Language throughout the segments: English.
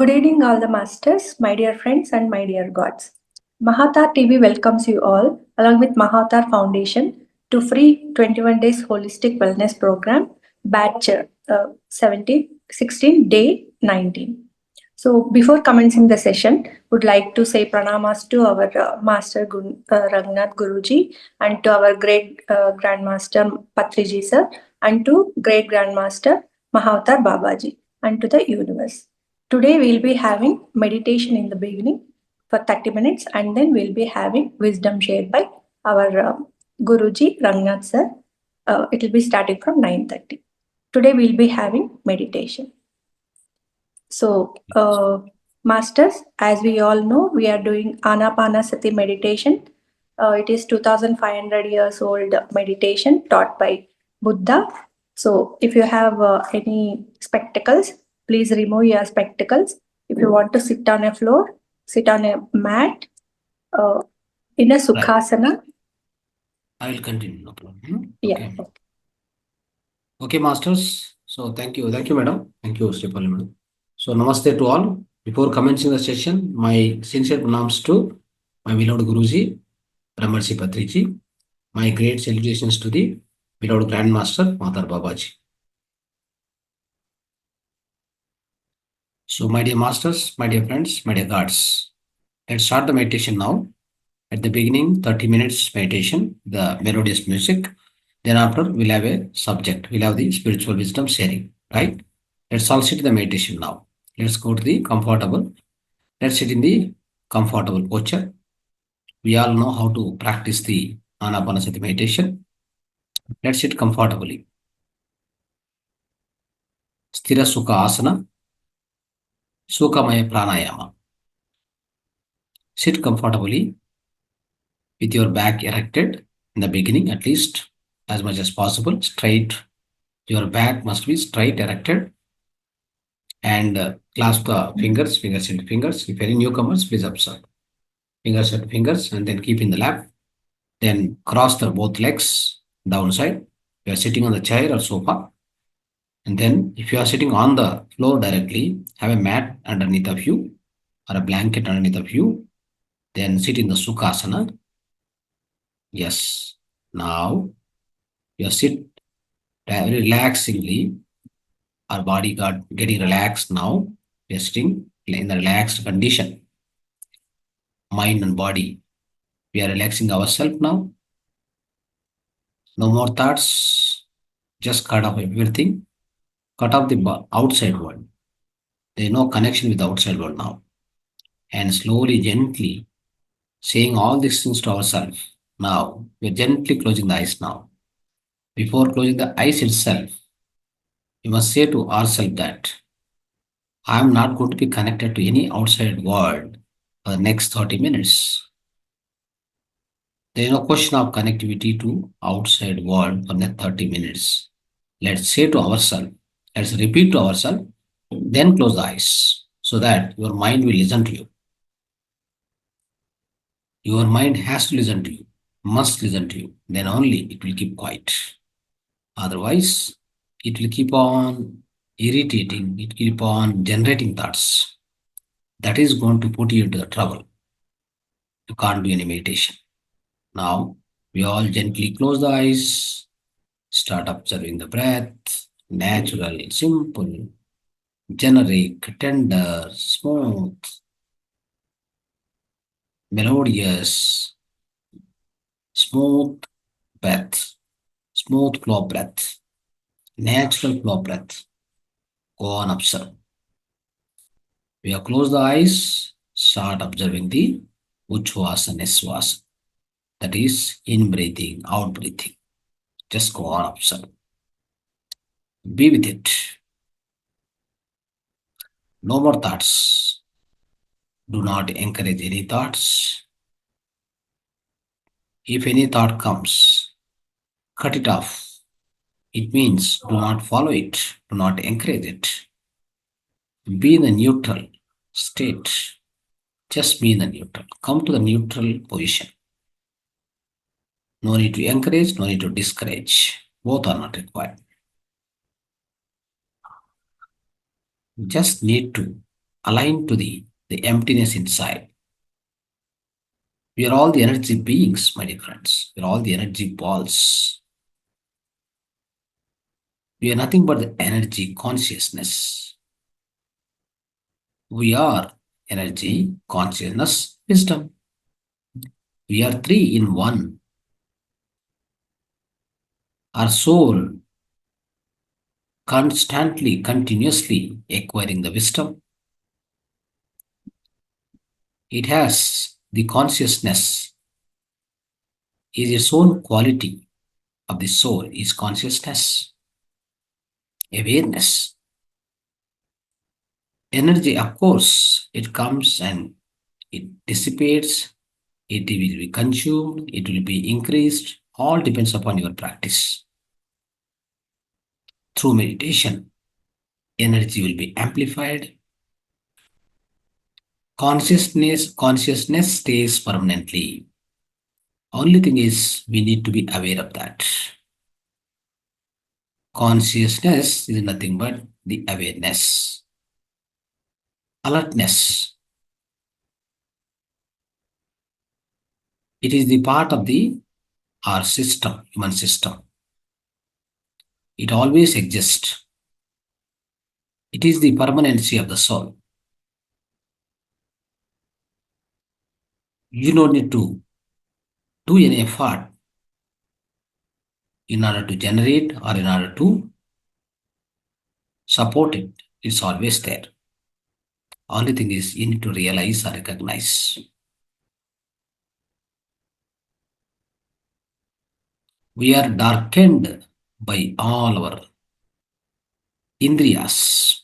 Good evening, all the masters, my dear friends, and my dear gods. Mahavatar TV welcomes you all, along with Mahavatar Foundation, to free 21 days holistic wellness program, batch 16, day 19. So, before commencing the session, would like to say pranamas to our Master Raghunath Guruji and to our great Grandmaster Patriji sir and to great Grandmaster Mahavatar Babaji and to the universe. Today we'll be having meditation in the beginning for 30 minutes and then we'll be having wisdom shared by our Guruji Raghunath sir. It will be starting from 9:30. Today we'll be having meditation. So, masters, as we all know, we are doing Anapanasati meditation. It is 2500 years old meditation taught by Buddha. So, if you have any spectacles, please remove your spectacles. If you want to sit on a floor, sit on a mat uh, in a Sukhasana. I will continue, no problem. Yeah. Okay. Okay, masters. So thank you, madam. Thank you, Stephen, madam. So namaste to all. Before commencing the session, my sincere pranams to my beloved Guruji, Brahmarshi Patriji. My great salutations to the beloved Grandmaster, Mahavatar Babaji. So my dear masters, my dear friends, my dear gods, let's start the meditation now. At the beginning, 30 minutes meditation, the melodious music. Then after, we'll have a subject. We'll have the spiritual wisdom sharing, right? Let's all sit in the meditation now. Let's go to the comfortable. Let's sit in the comfortable posture. We all know how to practice the Anapanasati meditation. Let's sit comfortably. Sthira Sukha Asana, Sukhamaya Pranayama. Sit comfortably with your back erected in the beginning, at least as much as possible. Straight. Your back must be straight, erected. And clasp the fingers into fingers. If any newcomers, please observe. Fingers into fingers and then keep in the lap. Then cross the both legs downside. You are sitting on the chair or sofa. And then if you are sitting on the floor directly, have a mat underneath of you or a blanket underneath of you. Then sit in the Sukhasana. Yes. Now you sit relaxingly. Our body got getting relaxed now. We are sitting in the relaxed condition. Mind and body. We are relaxing ourselves now. No more thoughts. Just cut off everything. Cut off the outside world. There is no connection with the outside world now. And slowly, gently saying all these things to ourselves. Now, we are gently closing the eyes now. Before closing the eyes itself, we must say to ourselves that I am not going to be connected to any outside world for the next 30 minutes. There is no question of connectivity to outside world for the next 30 minutes. Let's say to ourselves, let's repeat to ourselves, then close the eyes so that your mind will listen to you. Your mind has to listen to you, must listen to you. Then only it will keep quiet. Otherwise, it will keep on irritating, it keep on generating thoughts. That is going to put you into the trouble. You can't do any meditation. Now, we all gently close the eyes, start observing the breath, natural, simple, generic, tender, smooth, melodious, smooth breath, smooth flow breath, natural flow breath. Go on, observe. We have closed the eyes, start observing the Uchvasa and Nisvasa. That is in breathing, out breathing. Just go on, observe. Be with it. No more thoughts. Do not encourage any thoughts. If any thought comes, cut it off. It means do not follow it, do not encourage it. Be in the neutral state. Just be in the neutral. Come to the neutral position. No need to encourage, no need to discourage. Both are not required. Just need to aligned to the emptiness inside. We are all the energy beings, my dear friends. We are all the energy balls. We are nothing but the energy consciousness. We are energy, consciousness, wisdom. We are three in one. Our soul constantly, continuously acquiring the wisdom. It has the consciousness, is its own quality of the soul, is consciousness, awareness. Energy, of course, it comes and it dissipates, it will be consumed, it will be increased, all depends upon your practice. Through meditation, energy will be amplified. Consciousness stays permanently. Only thing is, we need to be aware of that. Consciousness is nothing but the awareness, alertness. It is the part of our system, human system. It always exists. It is the permanency of the soul. You don't need to do any effort in order to generate or in order to support it. It's always there. Only thing is you need to realize or recognize. We are darkened by all our indriyas.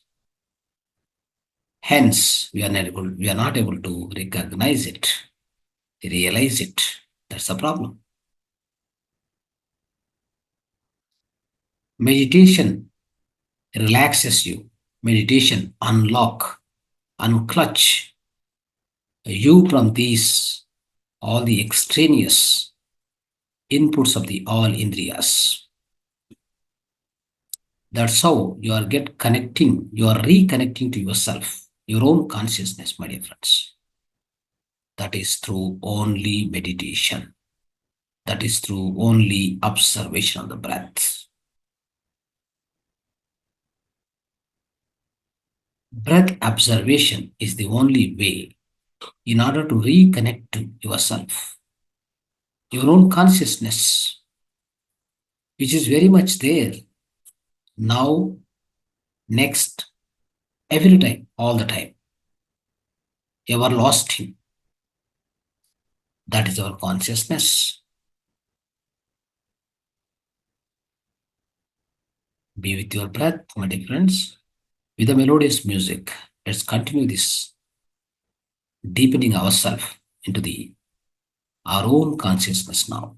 Hence, we are not able to recognize it, realize it. That's the problem. Meditation relaxes you. Meditation unclutch you from these all the extraneous inputs of the all indriyas. That's how you are reconnecting to yourself, your own consciousness, my dear friends. That is through only meditation. That is through only observation of the breath. Breath observation is the only way in order to reconnect to yourself, your own consciousness, which is very much there now, next, every time, all the time, everlasting. That is our consciousness. Be with your breath, my dear friends, with the melodious music. Let's continue this, deepening ourselves into our own consciousness now.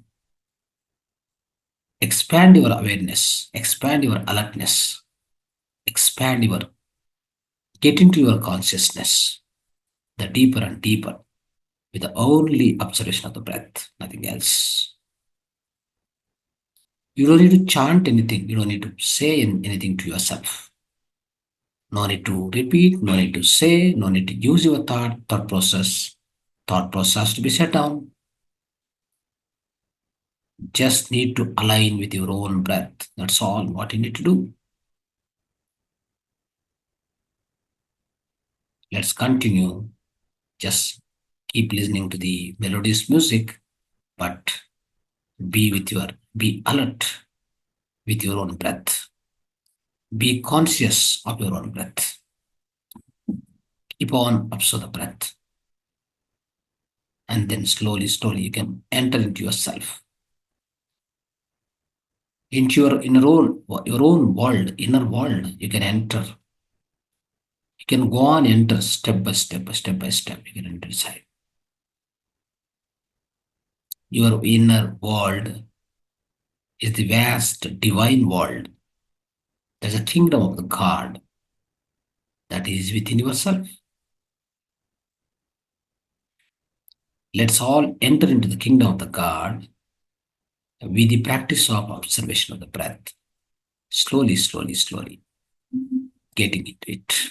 Expand your awareness, expand your alertness, get into your consciousness, the deeper and deeper, with the only observation of the breath, nothing else. You don't need to chant anything, you don't need to say anything to yourself. No need to repeat, no need to say, no need to use your thought process. Thought process to be set down. Just need to align with your own breath. That's all what you need to do. Let's continue. Just keep listening to the melodious music, but be alert with your own breath. Be conscious of your own breath. Keep on observe the breath. And then slowly you can enter into yourself. Into your own world, inner world, you can enter. You can go on, enter step by step. You can enter inside. Your inner world is the vast divine world. There's a kingdom of the God that is within yourself. Let's all enter into the kingdom of the God with the practice of observation of the breath. Slowly, getting into it.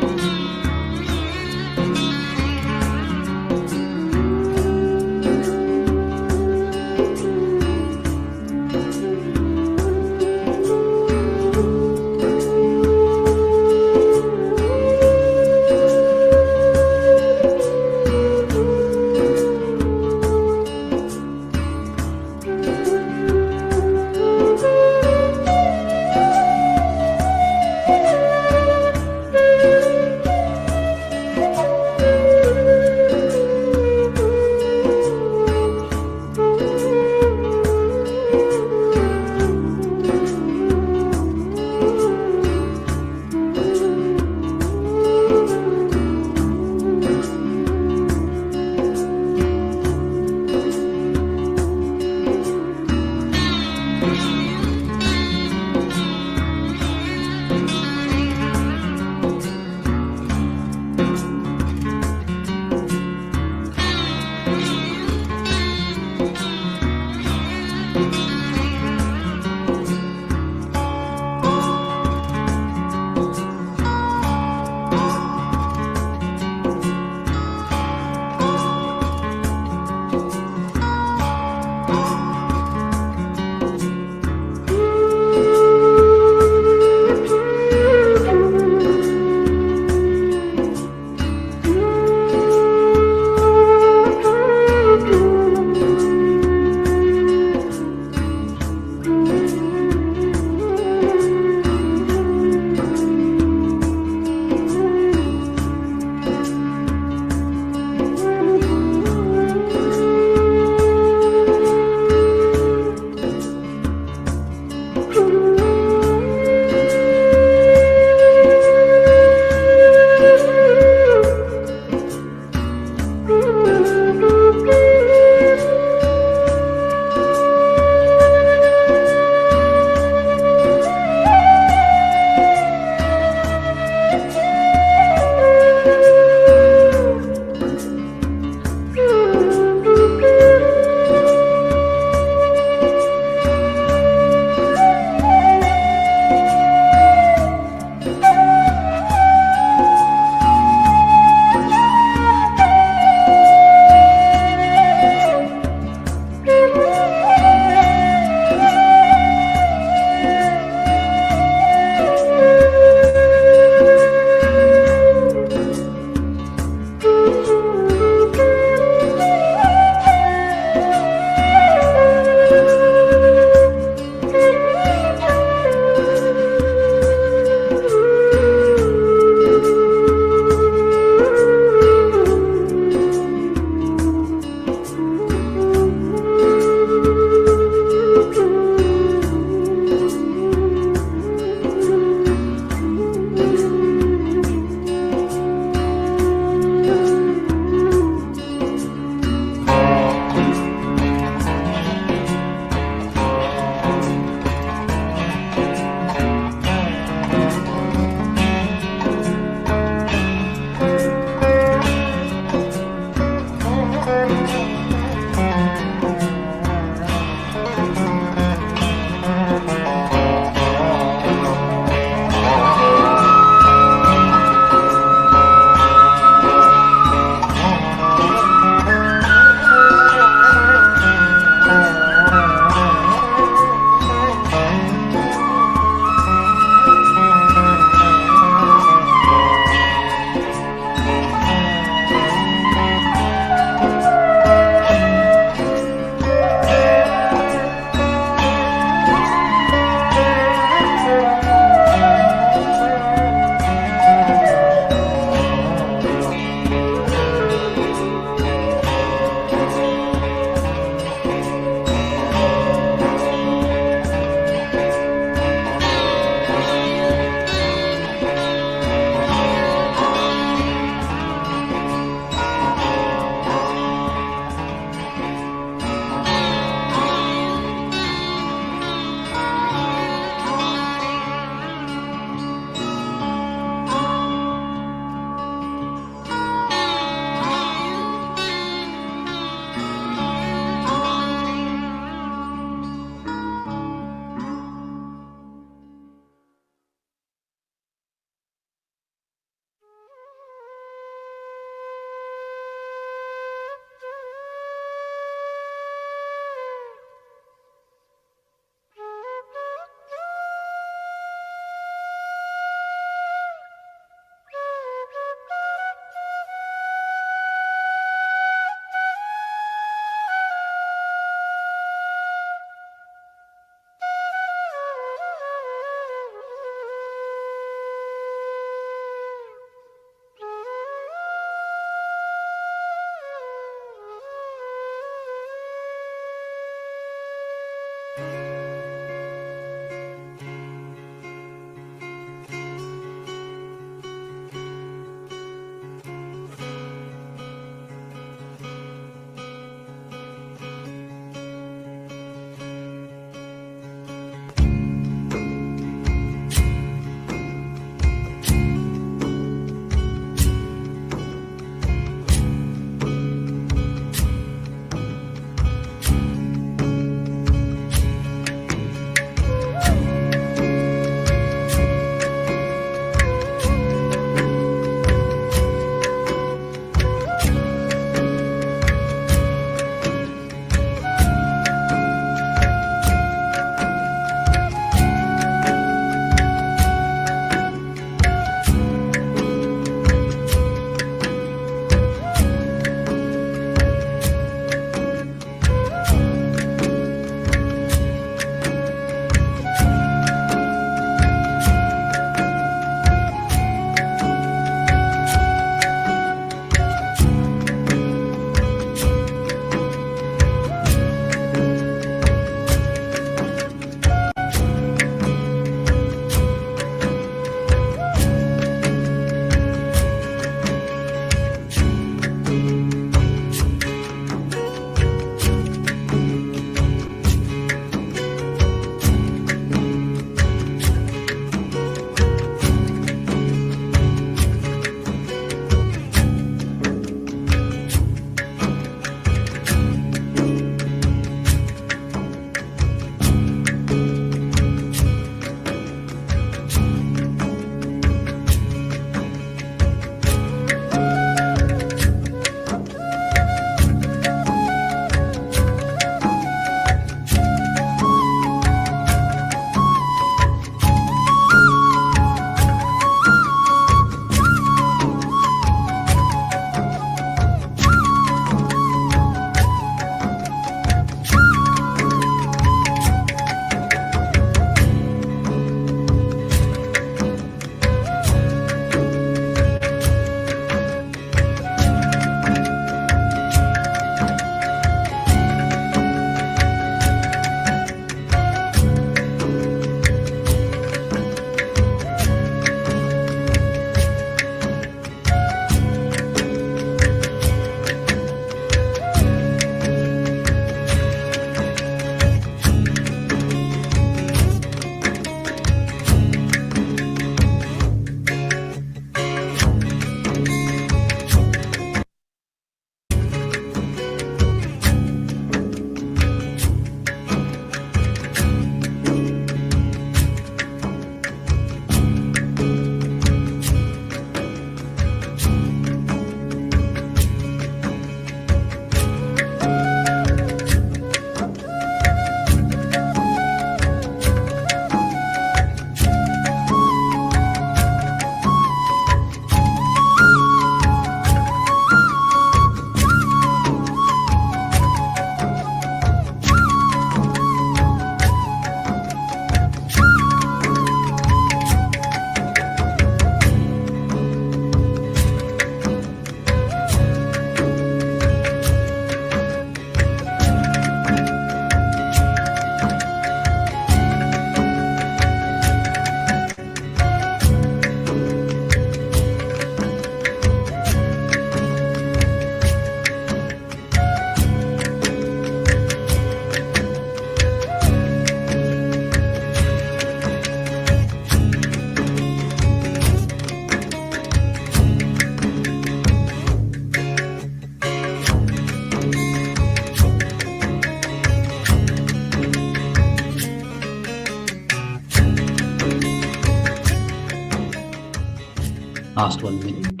Last 1 minute.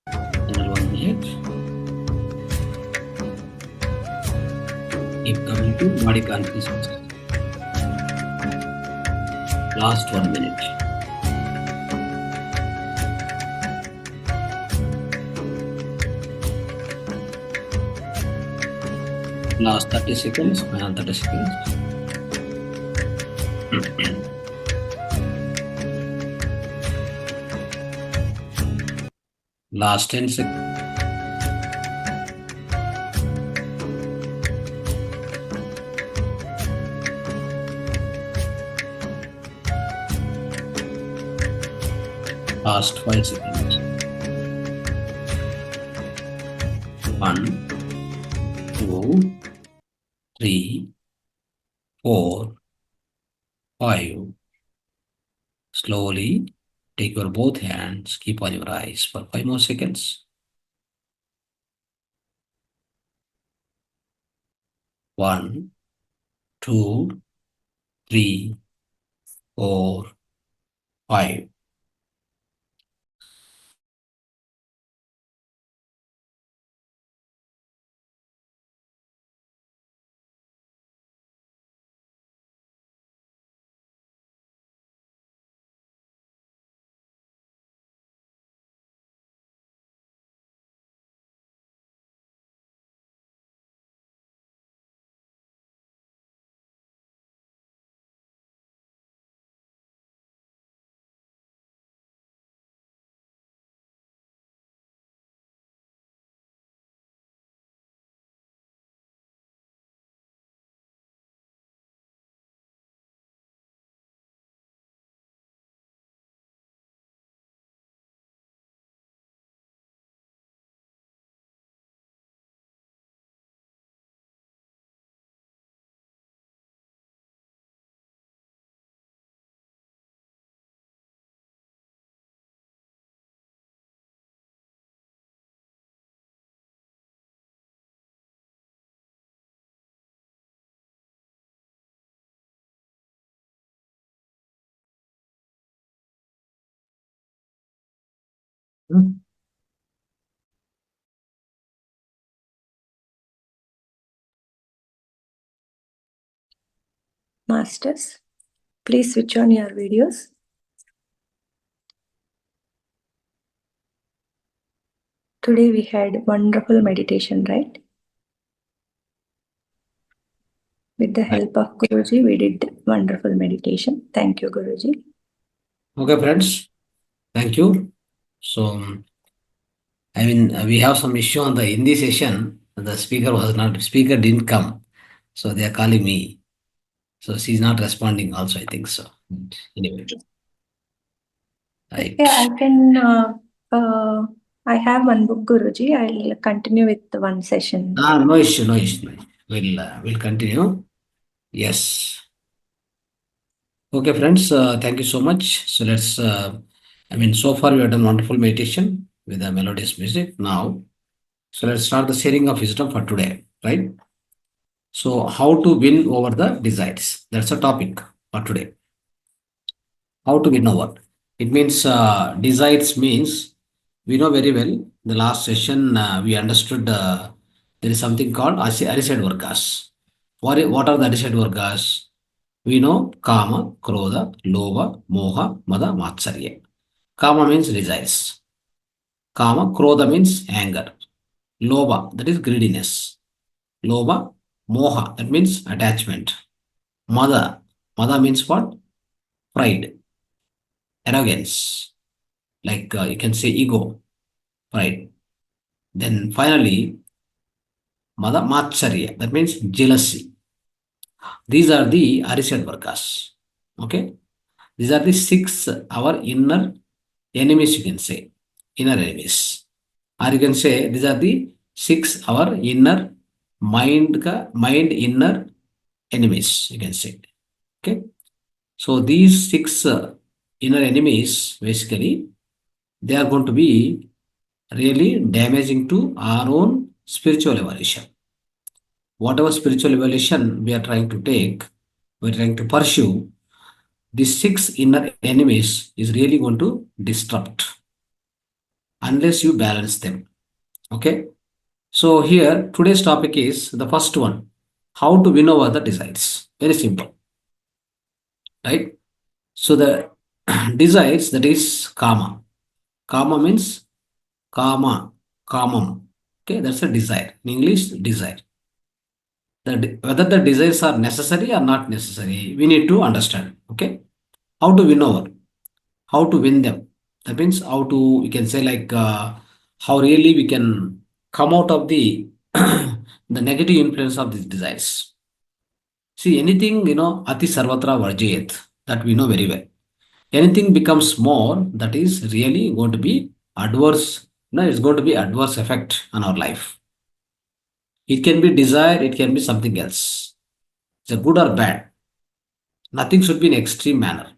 Another 1 minute. Keep coming to body consciousness. Last 1 minute. Last 30 seconds. Final 30 seconds. Last 10 seconds. Last 5 seconds. 1, 2, 3, 4, 5. Slowly take your both hands, keep on your eyes for 5 more seconds. 1, 2, 3, 4, 5. Masters, please switch on your videos. Today we had wonderful meditation, right? With the help of Guruji, we did wonderful meditation. Thank you, Guruji. Okay, friends. Thank you. So, we have some issue on the Hindi session. The speaker didn't come. So they are calling me. So she's not responding also, I think so. Anyway. Right. Yeah, I have one book, Guruji. I'll continue with one session. No issue. We'll continue. Yes. Okay, friends. Thank you so much. So let's. So far we have done wonderful meditation with the melodious music. Now, so let's start the sharing of wisdom for today. Right. So how to win over the desires? That's a topic for today. How to win over? It means desires means we know very well. The last session we understood there is something called Arised Vargas. What are the Arised Vargas? We know Kama, Krodha, Lobha, Moha, Mada, Matsarya. Kama means desires. Kama, Krodha means anger. Lobha, that is greediness. Lobha, Moha, that means attachment. Mada means what? Pride, arrogance, like you can say ego, right? Then finally, Mada Matsarya, that means jealousy. These are the Arisad Vargas. Okay? These are the 6 our inner enemies, you can say. Inner enemies. Or you can say these are the 6 our inner mind inner enemies, you can say. Okay? So these 6 inner enemies, basically, they are going to be really damaging to our own spiritual evolution. Whatever spiritual evolution we are trying to take, we are trying to pursue, these 6 inner enemies is really going to disrupt. unless you balance them. Okay. So here today's topic is the first one, how to win over the desires. Very simple, right? So the desires, that is kama. Kama means kama, kamam. Okay, that's a desire. In English, desire. Whether the desires are necessary or not necessary, we need to understand. Okay, how to win over, how to win them. That means how to, you can say like how really we can come out of the the negative influence of these desires. See, anything, ati sarvatra varjayet, that we know very well. Anything becomes more, that is really going to be adverse, it's going to be adverse effect on our life. It can be desire, it can be something else. It's a good or bad. Nothing should be in extreme manner.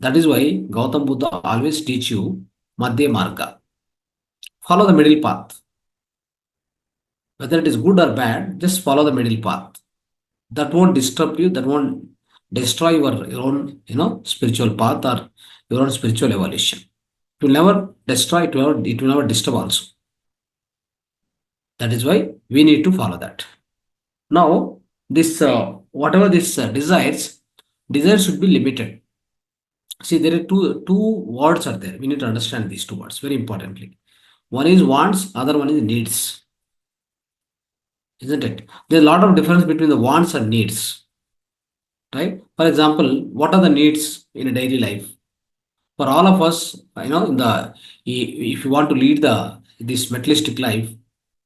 That is why Gautam Buddha always teach you Madhya Marga. Follow the middle path. Whether it is good or bad, just follow the middle path. That won't disturb you, that won't destroy your own, spiritual path or your own spiritual evolution. It will never destroy, it will never disturb also. That is why we need to follow that. Now, this whatever this desires should be limited. See, there are two words are there. We need to understand these two words very importantly. One is wants, other one is needs. Isn't it? There's a lot of difference between the wants and needs. Right? For example, what are the needs in a daily life? For all of us, if you want to lead this materialistic life,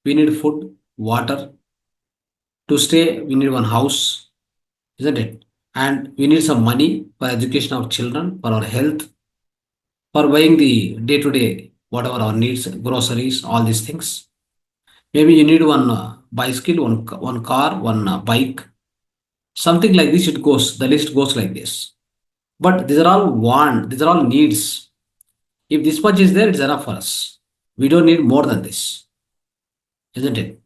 we need food, water. To stay, we need one house, isn't it? And we need some money for education of children, for our health, for buying the day-to-day, whatever our needs, groceries, all these things. Maybe you need one bicycle, one car, one bike, something like this. It goes, the list goes like this. But these are all needs. If this much is there, it's enough for us. We don't need more than this, isn't it?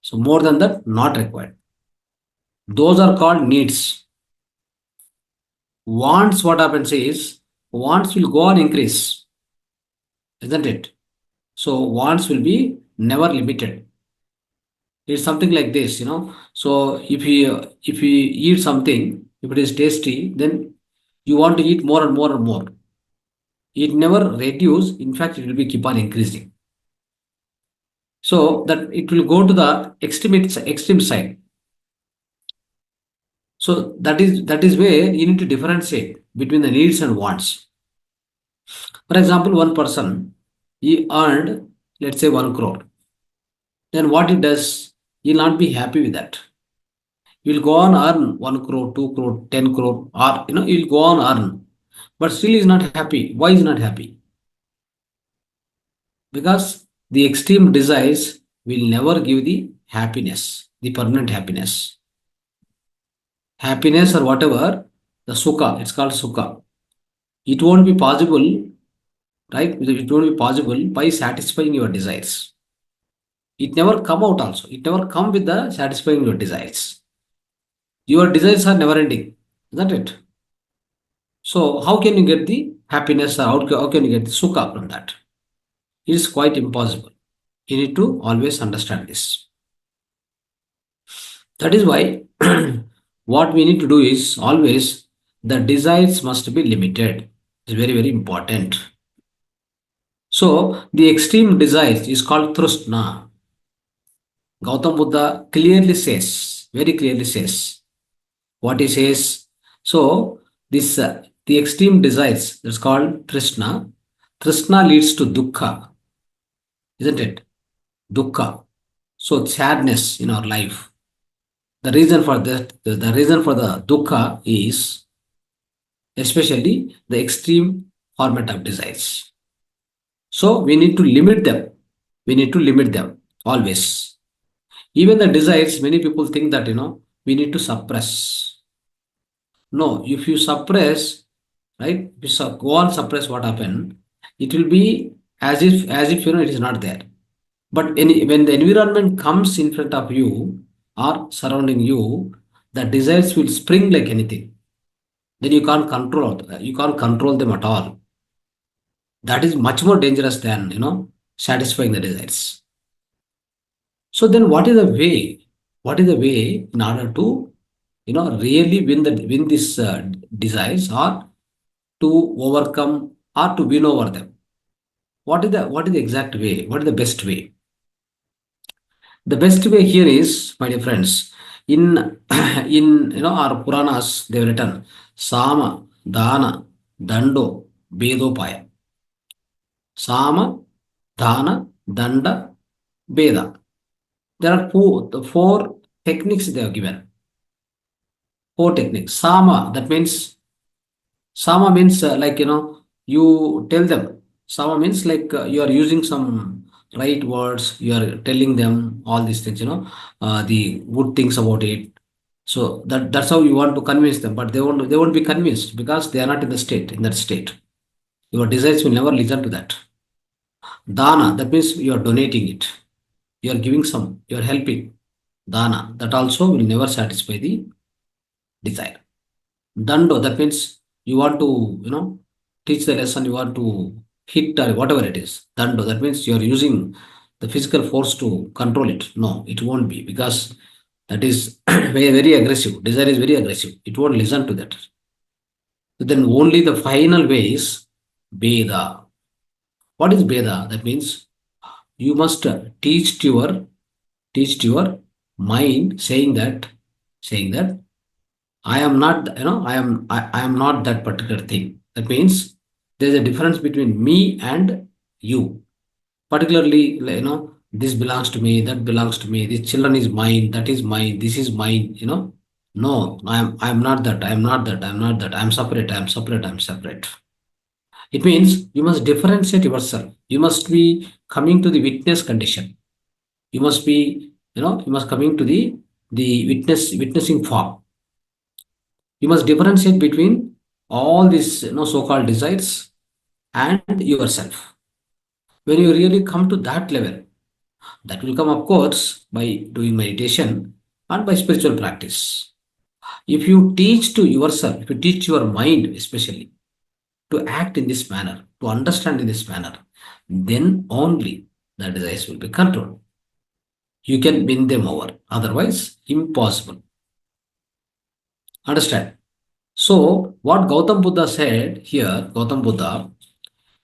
So more than that, not required. Those are called needs. Wants, what happens is, wants will go on increase, isn't it? So wants will be never limited. It's something like this, So if you eat something, if it is tasty, then you want to eat more and more and more. It never reduce. In fact, it will be keep on increasing. So that it will go to the extreme side. So that is where you need to differentiate between the needs and wants. For example, one person, he earned, let's say, 1 crore. Then what he does, he'll not be happy with that. He'll go on earn 1 crore, 2 crore, 10 crore, or he'll go on earn. But still he's not happy. Why is not happy? Because the extreme desires will never give the happiness, the permanent happiness. Happiness or whatever, the sukha, it's called sukha. It won't be possible, right? It won't be possible by satisfying your desires. It never come out also. It never come with the satisfying your desires. Your desires are never ending, isn't it? So how can you get the happiness or how can you get the sukha from that? It is quite impossible. You need to always understand this. That is why what we need to do is always the desires must be limited. It's very, very important. So the extreme desires is called trishna. Gautam Buddha clearly says, very clearly says, what he says. So this the extreme desires, that's called trishna. Trishna leads to dukkha, isn't it? Dukkha. So sadness in our life. The reason for that, the reason for the dukkha is especially the extreme format of desires. So we need to limit them. We need to limit them always. Even the desires, many people think that we need to suppress. No, if you suppress, right? If you go on suppress, what happen? It will be as if it is not there. But when the environment comes in front of you or surrounding you, the desires will spring like anything. Then you can't control them at all. That is much more dangerous than satisfying the desires. So then what is the way? What is the way in order to, really win these desires, or to overcome, or to win over them? What is the exact way? What is the best way? The best way here is, my dear friends, in in our Puranas, they have written Sama, Dana, Dando, Bedopaya. Sama, Dana, Danda, Beda. There are four techniques they have given. Four techniques. Sama means you tell them. Sama means you are using some right words. You are telling them all these things. The good things about it. So that's how you want to convince them. But they won't be convinced because they are not in that state. Your desires will never listen to that. Dana, that means you are donating it. You are giving some. You are helping. Dana, that also will never satisfy the desire. Dando, that means you want to, teach the lesson, you want to hit or whatever it is. Dando, that means you are using the physical force to control it. No, it won't be, because that is very, very aggressive. Desire is very aggressive. It won't listen to that. So then only the final way is Veda. What is Veda? That means you must teach to your mind, saying that I am not, I am not that particular thing. That means there's a difference between me and you. Particularly, this belongs to me, that belongs to me, this children is mine, that is mine, this is mine. No, I am not that, I am not that, I am not that, I am separate, I am separate, I am separate. It means you must differentiate yourself. You must be coming to the witness condition. You must be, you must coming to the witnessing form. You must differentiate between all these so-called desires and yourself. When you really come to that level, that will come, of course, by doing meditation and by spiritual practice. If you teach to yourself, if you teach your mind especially to act in this manner, to understand in this manner, then only the desires will be controlled. You can win them over. Otherwise, impossible. Understand? So, what Gautam Buddha said here, Gautam Buddha,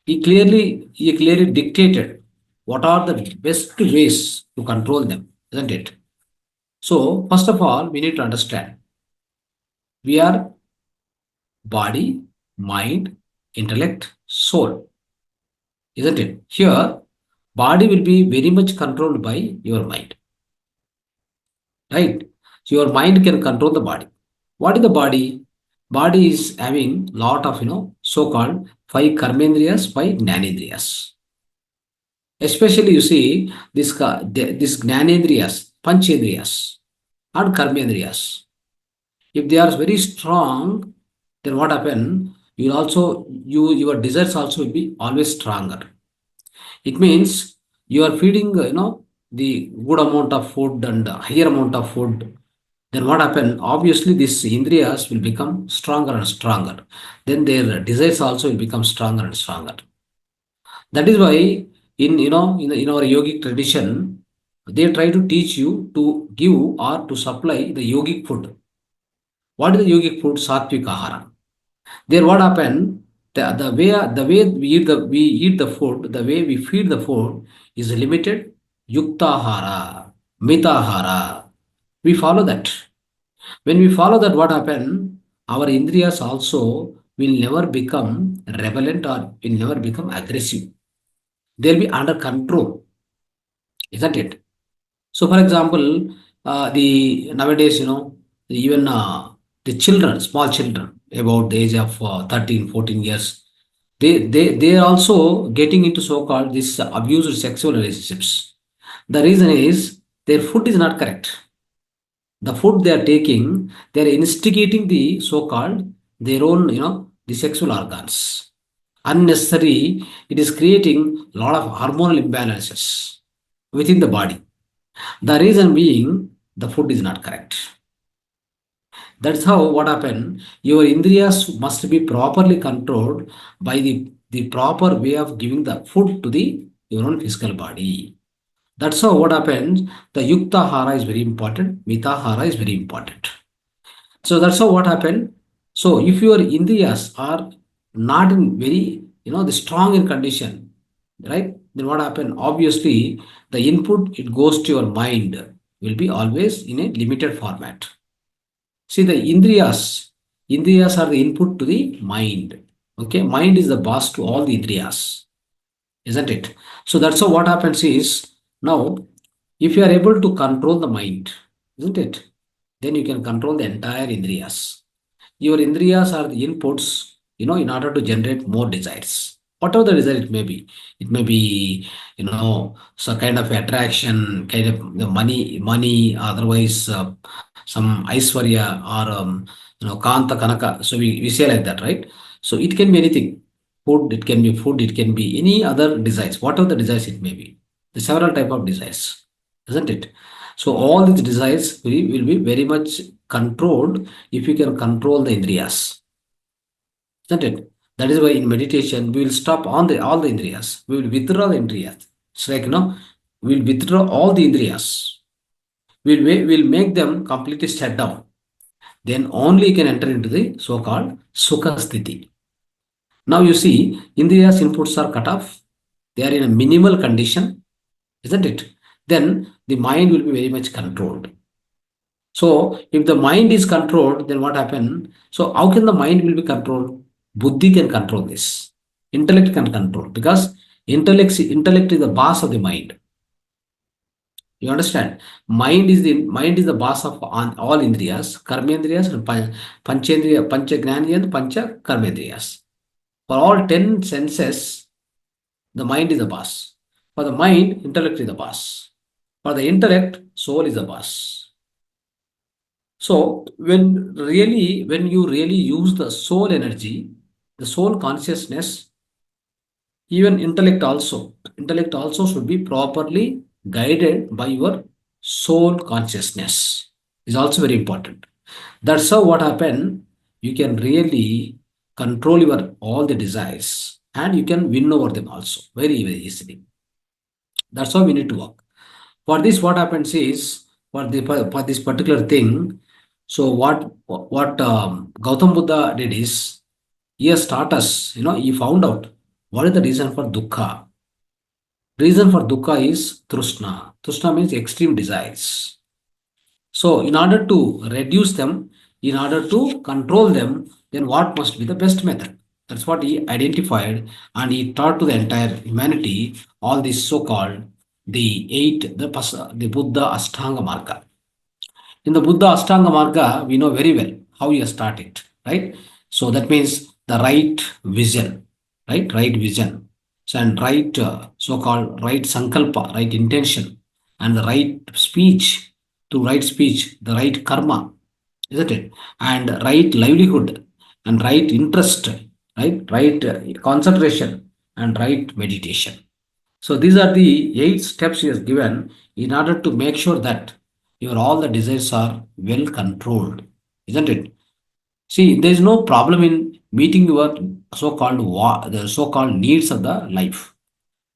he clearly dictated what are the best ways to control them, isn't it? So, first of all, we need to understand we are body, mind, intellect, soul, isn't it? Here, body will be very much controlled by your mind, right? So, your mind can control the body. What is the body? Body is having lot of so-called five karmendriyas, five jnanendriyas. Especially you see this jnanendriyas, panchendriyas, and karmendriyas. If they are very strong, then what happen? Your desires also will be always stronger. It means you are feeding the good amount of food and higher amount of food. Then what happen? Obviously, these indriyas will become stronger and stronger. Then their desires also will become stronger and stronger. That is why in our yogic tradition, they try to teach you to give or to supply the yogic food. What is the yogic food? Sattvic ahara. There what happened? The way we eat the food, the way we feed the food is limited. Yuktahara, mitahara. We follow that. When we follow that, what happened? Our indriyas also will never become rebelliant or will never become aggressive. They'll be under control, isn't it? So, for example, the nowadays, even the children, small children, about the age of 13, 14 years, they are also getting into so-called this abused sexual relationships. The reason is their food is not correct. The food they are taking, they are instigating the so-called their own, the sexual organs. Unnecessary, it is creating a lot of hormonal imbalances within the body. The reason being the food is not correct. That's how what happened. Your indriyas must be properly controlled by the proper way of giving the food to the your own physical body. That's how what happens. The Yukta Hara is very important. Mita Hara is very important. So that's how what happened. So if your Indriyas are not in very, the strong in condition, right? Then what happened? Obviously, the input it goes to your mind will be always in a limited format. See the Indriyas are the input to the mind. Okay, mind is the boss to all the Indriyas, isn't it? So that's how what happens is now if you are able to control the mind, isn't it? Then you can control the entire Indriyas. Your Indriyas are the inputs, in order to generate more desires. Whatever the desire it may be, some kind of attraction, kind of the money, otherwise some Aishwarya or Kanta Kanaka. So we say like that, right? So it can be anything. Food, it can be any other desires, whatever the desires it may be. The several type of desires, isn't it? So all these desires will be very much controlled if you can control the indriyas, isn't it? That is why in meditation we will stop on the all the indriyas. We will withdraw the indriyas. It's like we will withdraw all the indriyas. We'll make them completely shut down. Then only you can enter into the so-called sukha sthiti. Now you see, Indriya's inputs are cut off. They are in a minimal condition, isn't it? Then the mind will be very much controlled. So if the mind is controlled, then what happens? So how can the mind will be controlled? Buddhi can control this. Intellect can control because intellect is the boss of the mind. You understand? Mind is the boss of all indriyas, karmendriyas, and panchendriya, panchagnani and pancha karmendriyas. For all 10 senses, the mind is the boss. For the mind, intellect is the boss. For the intellect, soul is the boss. So when you really use the soul energy, the soul consciousness, even intellect also should be properly guided by your soul consciousness. Is also very important. That's how what happened. You can really control your all the desires and you can win over them also very, very easily. That's how we need to work. For this, what happens is for this particular thing. So what Gautam Buddha did is he has taught us. He found out what is the reason for dukkha. Reason for dukkha is trishna. Trishna means extreme desires. So in order to reduce them, in order to control them, then what must be the best method? That's what he identified and he taught to the entire humanity all this so-called the Buddha Ashtanga Marga. In the Buddha Ashtanga Marga, we know very well how you start it, right? So that means the right vision, right? Right vision. So, and right so-called right sankalpa, right intention, and the right speech, the right karma, isn't it? And right livelihood, and right interest, right concentration, and right meditation. So these are the 8 steps he has given in order to make sure that your all the desires are well controlled, isn't it? See, there is no problem in meeting your the so-called needs of the life,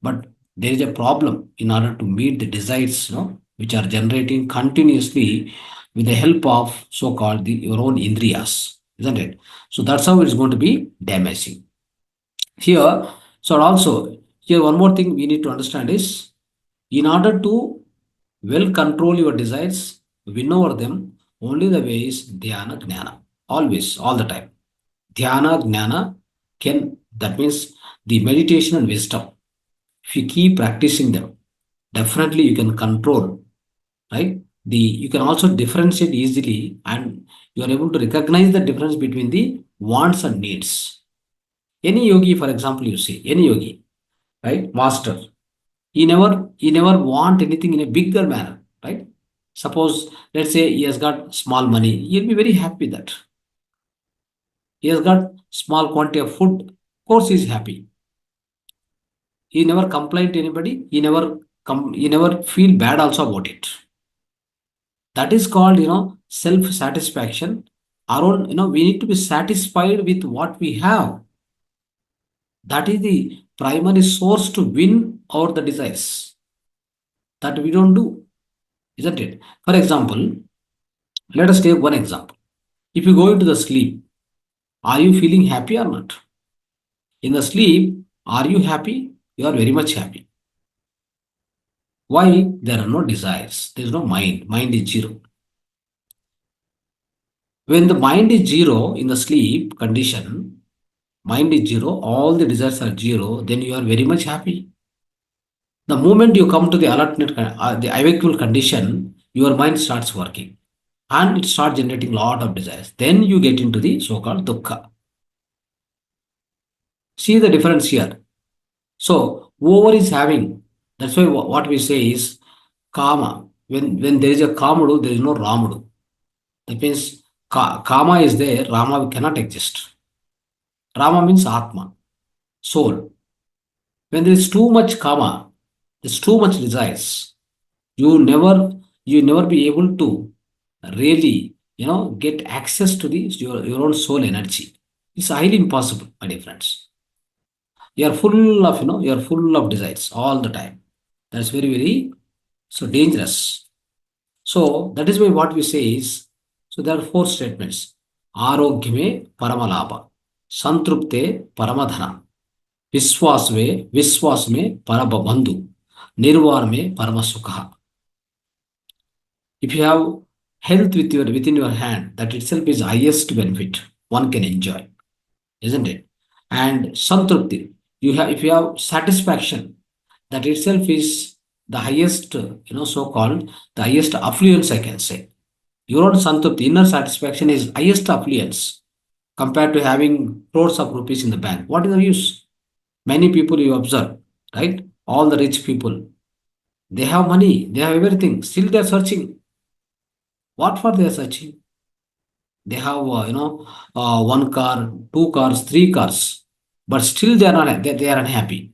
but there is a problem in order to meet the desires, which are generating continuously with the help of so-called your own indriyas, isn't it? So that's how it is going to be damaging. Here, so also here one more thing we need to understand is in order to well control your desires, win over them, only the way is dhyana gnana. Always, all the time. Dhyana gnana that means the meditation and wisdom. If you keep practicing them, definitely you can control, right? You can also differentiate easily and you are able to recognize the difference between the wants and needs. Any yogi, for example, you see, any yogi, right? Master, he never want anything in a bigger manner, right? Suppose, let's say he has got small money, he'll be very happy that. He has got small quantity of food, of course he's happy. He never complained to anybody, he never feel bad also about it. That is called, self-satisfaction. Our own, we need to be satisfied with what we have. That is the primary source to win out the desires. That we don't do, isn't it? For example, let us take one example. If you go into the sleep, are you feeling happy or not? In the sleep, are you happy? You are very much happy. Why? There are no desires. There is no mind. Mind is zero. When the mind is zero in the sleep condition, mind is zero, all the desires are zero, then you are very much happy. The moment you come to the alertness, the wakeful condition, your mind starts working and it starts generating a lot of desires. Then you get into the so-called dukkha. See the difference here. So over is having. That's why what we say is kama. When there is a kamadu, there is no ramudu. That means kama is there, Rama cannot exist. Rama means atma, soul. When there is too much kama, there's too much desires. You never be able to really get access to the your own soul energy. It's highly impossible, my dear friends. You are full of you are full of desires all the time. That's very, very so dangerous. So that is why what we say is, so there are four statements. Arogyame paramalabha, santrupte paramadhana, viswasme parabandhu, nirvarme paramasukha. If you have health within your hand, that itself is highest benefit one can enjoy, isn't it? And santrupti, if you have satisfaction, that itself is the highest, so-called the highest affluence, I can say. Your own santrupti, inner satisfaction is highest affluence compared to having crores of rupees in the bank. What is the use? Many people you observe, right? All the rich people, they have money, they have everything, still they are searching. What for they are searching? They have, one car, two cars, three cars, but still they are not. They are unhappy.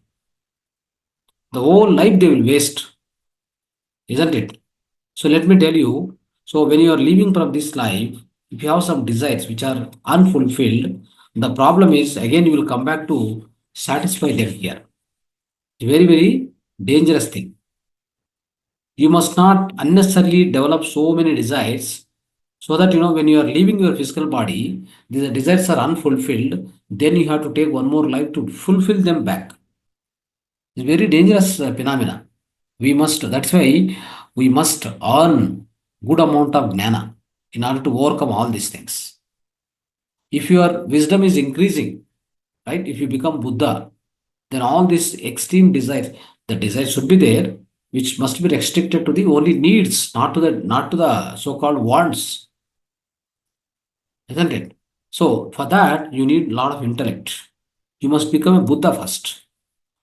The whole life they will waste, isn't it? So let me tell you. So when you are leaving from this life, if you have some desires which are unfulfilled, the problem is again you will come back to satisfy them here. It's a very, very dangerous thing. You must not unnecessarily develop so many desires so that when you are leaving your physical body, the desires are unfulfilled, then you have to take one more life to fulfill them back. It's very dangerous phenomena. That's why we must earn good amount of jnana in order to overcome all these things. If your wisdom is increasing, right? If you become Buddha, then all these extreme desires, the desire should be there, which must be restricted to the only needs, not to the so-called wants, isn't it? So for that you need a lot of intellect. You must become a Buddha first.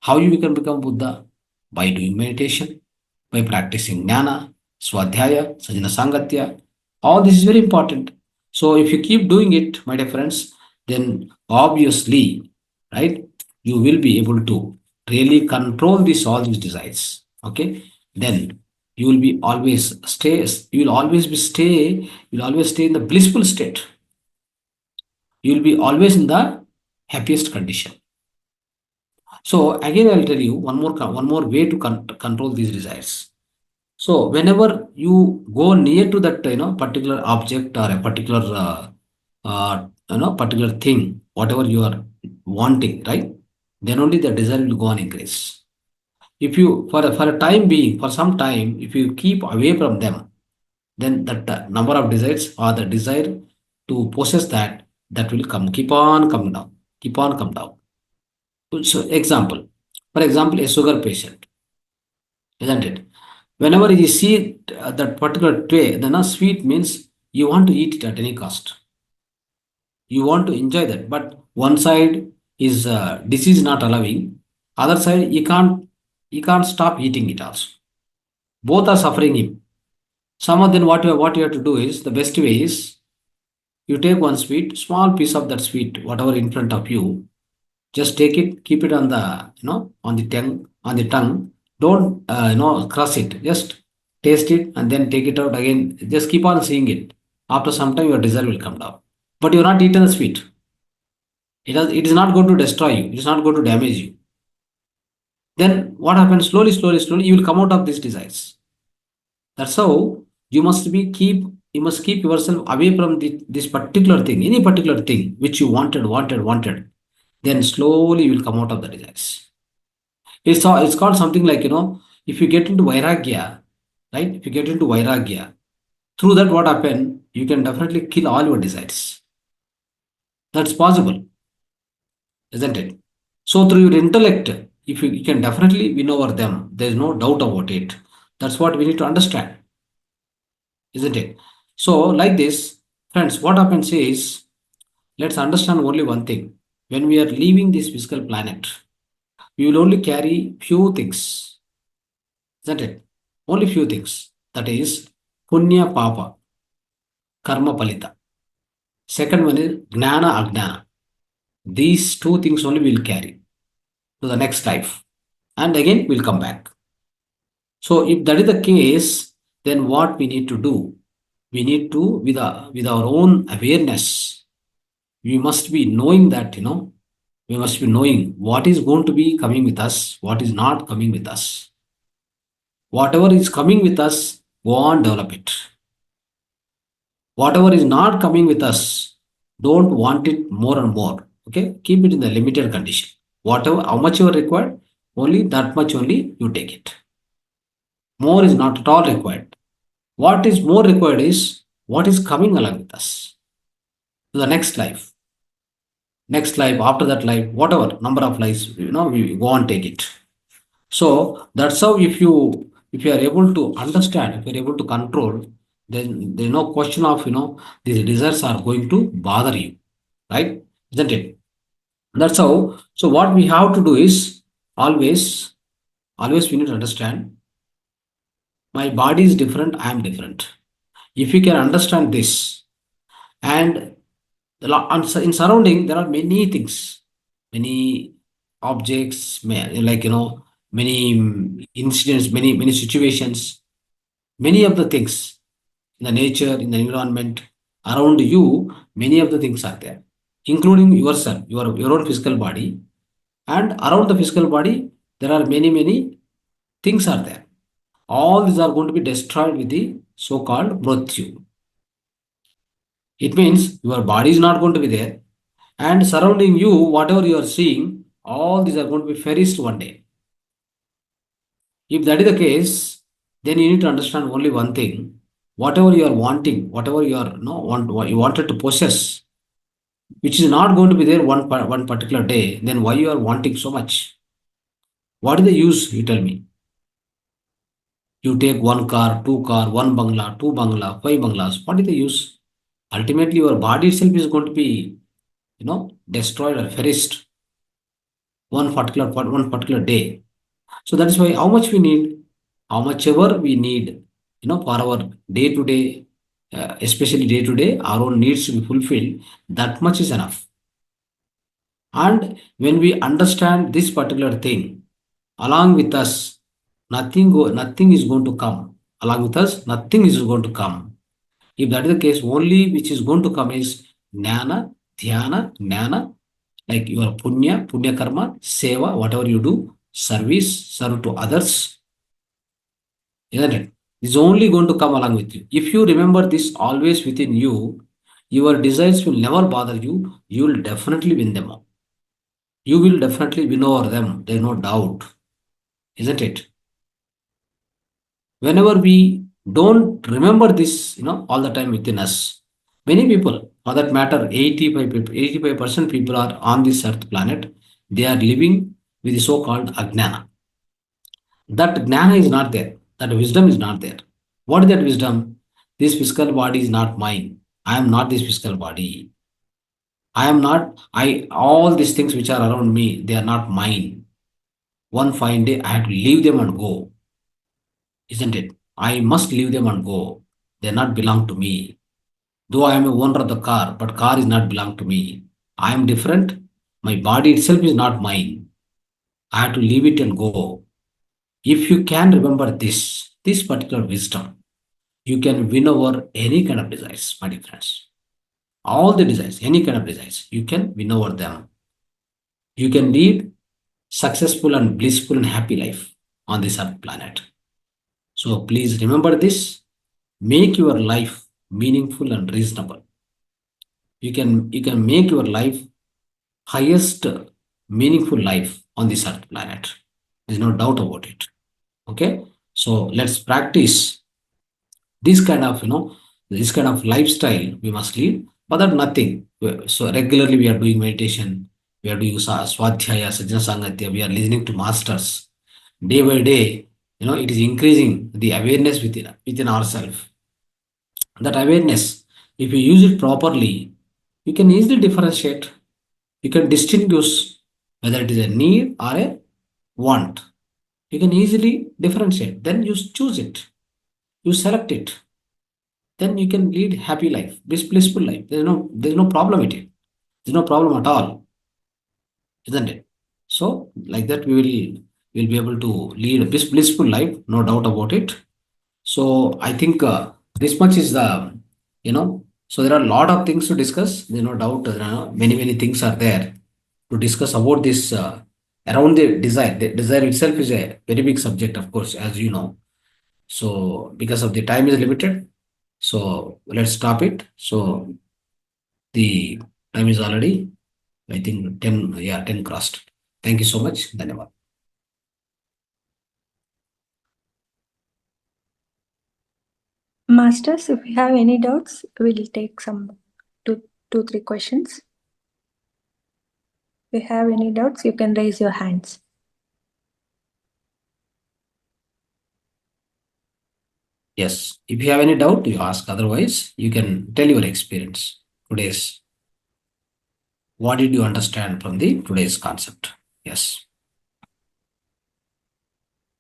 How you can become Buddha? By doing meditation, by practicing jnana, swadhyaya, sajana sangatya. All this is very important. So if you keep doing it, my dear friends, then obviously, right, you will be able to really control all these desires. Okay, then you will be always stay. You will always stay in the blissful state. You will be always in the happiest condition. So again, I'll tell you one more way to control these desires. So whenever you go near to that particular object or a particular particular thing, whatever you are wanting, right? Then only the desire will go on increase. If you for a time being, for some time, if you keep away from them, then that number of desires or the desire to possess that will keep on coming down, keep on come down. So for example, a sugar patient, isn't it? Whenever you see that particular tray, then a sweet means you want to eat it at any cost. You want to enjoy that, but one side is disease not allowing, other side he can't stop eating it also. Both are suffering him. Some of them what you have to do is the best way is you take one sweet, small piece of that sweet, whatever in front of you, just take it, keep it on the tongue. Don't crush it. Just taste it and then take it out again. Just keep on seeing it. After some time, your desire will come down. But you're not eaten the sweet. It is not going to destroy you. It is not going to damage you. then what happens? Slowly, you will come out of these desires. That's how you must keep yourself away from this particular thing, any particular thing which you wanted. Then slowly you will come out of the desires. It's called something like, if you get into vairagya, right? If you get into vairagya, through that what happen? You can definitely kill all your desires. That's possible, isn't it? So through your intellect, if you can definitely win over them, there's no doubt about it. That's what we need to understand, isn't it? So like this, friends, what happens is, let's understand only one thing. When we are leaving this physical planet, we will only carry few things, isn't it? Only few things. That is punya papa, karma palita. Second one is gnana agnana. These two things only we will carry to the next life. And again we'll come back. So if that is the case, then what we need to do? We need to, with our own awareness, we must be knowing that, we must be knowing what is going to be coming with us, what is not coming with us. Whatever is coming with us, go on, develop it. Whatever is not coming with us, don't want it more and more. Okay, keep it in the limited condition. Whatever, how much you are required, only that much only you take it. More is not at all required. What is more required is what is coming along with us to the next life, after that life, whatever number of lives, we go and take it. So that's how, if you are able to understand, if you are able to control, then there's no question of, these desires are going to bother you, right? Isn't it? That's how. So what we have to do is, always we need to understand, my body is different, I am different. If you can understand this, and in surrounding there are many things, many objects, like, many incidents, many situations, many of the things in the nature, in the environment around you, many of the things are there, including yourself, your own physical body. And around the physical body, there are many things are there. All these are going to be destroyed with the so-called mrityu. It means your body is not going to be there, and surrounding you, whatever you are seeing, all these are going to be perished one day. If that is the case, then you need to understand only one thing: whatever you are wanting, whatever you are what you wanted to possess, which is not going to be there one particular day, then why you are wanting so much? What is the use? You tell me. You take one car, two car, one bangla, two bangla, five banglas. What is the use? Ultimately, your body itself is going to be, destroyed or perished one particular day. So that is why how much we need, how much ever we need, for our day to day, especially day to day, our own needs to be fulfilled. That much is enough. And when we understand this particular thing, along with us, nothing is going to come. Along with us, nothing is going to come. If that is the case, only which is going to come is jnana, dhyana, gnana, like your punya karma, seva, whatever you do, service, serve to others, isn't it? Is only going to come along with you. If you remember this always within you, your desires will never bother you. You will definitely win them all. You will definitely win over them. There's no doubt, isn't it? Whenever we don't remember this, all the time within us, many people, for that matter, 85% people are on this earth planet, they are living with the so-called Agnana. That Gnana is not there. That wisdom is not there. What is that wisdom? This physical body is not mine. I am not this physical body. All these things which are around me, they are not mine. One fine day, I have to leave them and go. Isn't it? I must leave them and go. They not belong to me. Though I am a owner of the car, but car is not belong to me. I am different. My body itself is not mine. I have to leave it and go. If you can remember this particular wisdom, you can win over any kind of desires, my dear friends. All the desires, any kind of desires, you can win over them. You can lead successful and blissful and happy life on this earth planet. So please remember this. Make your life meaningful and reasonable. You can make your life highest meaningful life on this earth planet. There's no doubt about it. Okay. So let's practice this kind of this kind of lifestyle we must lead. But that nothing. So regularly we are doing meditation. We are doing swadhyaya, sajna sangatya. We are listening to masters. Day by day, it is increasing the awareness within ourselves. That awareness, if you use it properly, you can easily differentiate. You can distinguish whether it is a need or a want. You can easily differentiate. Then you choose it. You select it. Then you can lead happy life, blissful life. There's no problem with it. There's no problem at all, isn't it? So like that we'll be able to lead a blissful life, no doubt about it. So I think this much is so there are a lot of things to discuss. There's no doubt, many things are there to discuss about this around the desire. The desire itself is a very big subject, of course, as you know. So because of the time is limited, so let's stop it. So the time is already, I think 10, yeah, 10 crossed. Thank you so much. Dhanyavad. Masters, if you have any doubts, we'll take some two, 3 questions. If you have any doubts, you can raise your hands. Yes. If you have any doubt, you ask. Otherwise, you can tell your experience. What did you understand from the today's concept? Yes.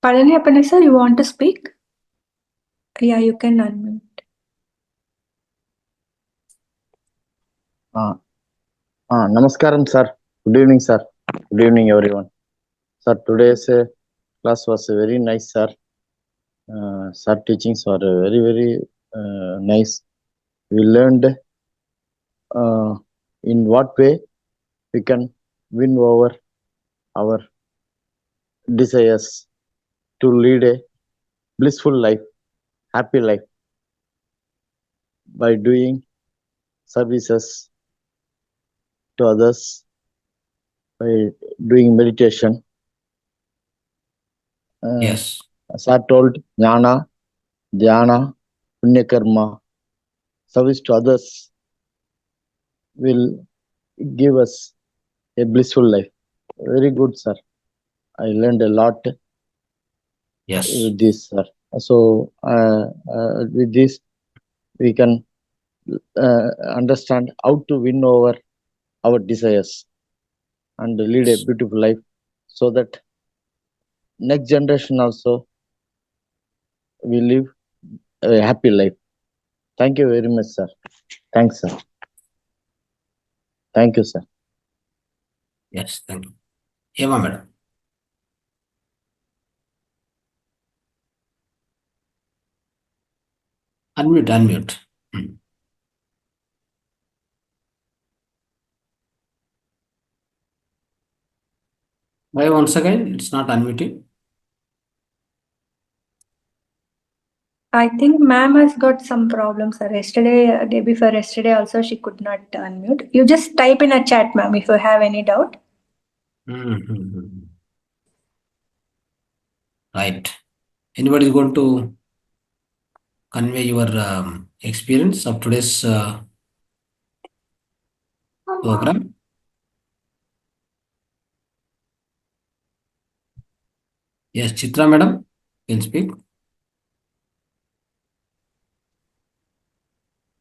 Palani sir, you want to speak? Yeah, you can unmute. Namaskaram, sir. Good evening, sir. Good evening, everyone. Sir, today's class was very nice, sir. Sir, teachings were very nice. We learned in what way we can win over our desires to lead a blissful life, happy life by doing services to others, by doing meditation. Yes. Sir told Jnana, Dhyana, Punya Karma, service to others will give us a blissful life. Very good, sir. I learned a lot Yes. with this, sir. So, with this, we can understand how to win over our desires and lead a beautiful life so that next generation also will live a happy life. Thank you very much, sir. Thanks, sir. Thank you, sir. Yes. Thank you. Eva, madam. Unmute. Why once again? It's not unmuting. I think ma'am has got some problems, sir. Yesterday, day before yesterday also, she could not unmute. You just type in a chat, ma'am, if you have any doubt. Right. Anybody is going to convey your experience of today's program? Yes, Chitra, madam, you can speak.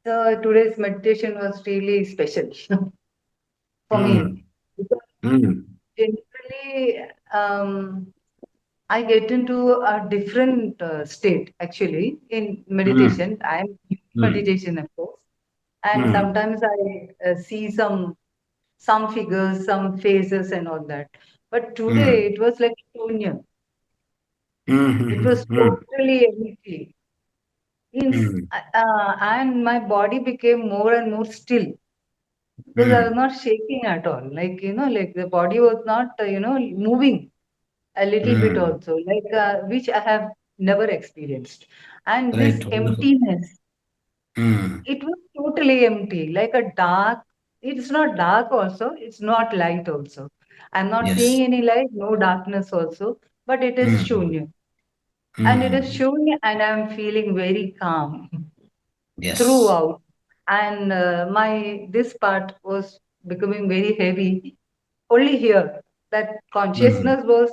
So today's meditation was really special for me. Because generally, I get into a different state actually in meditation. I'm in meditation, of course, and sometimes I see some figures, some faces, and all that. But today it was like Shunya. It was totally empty. And my body became more and more still. because I was not shaking at all. Like, like the body was not, moving a little bit also, like which I have never experienced. And this Right. Wonderful. emptiness, Mm. it was totally empty, like a dark. It's not dark also, it's not light also. I'm not Yes. seeing any light, no darkness also, but it is Mm. shunya. And it is Mm. shunya, and I'm feeling very calm Yes. throughout. And my this part was becoming very heavy only here. That Mm. consciousness was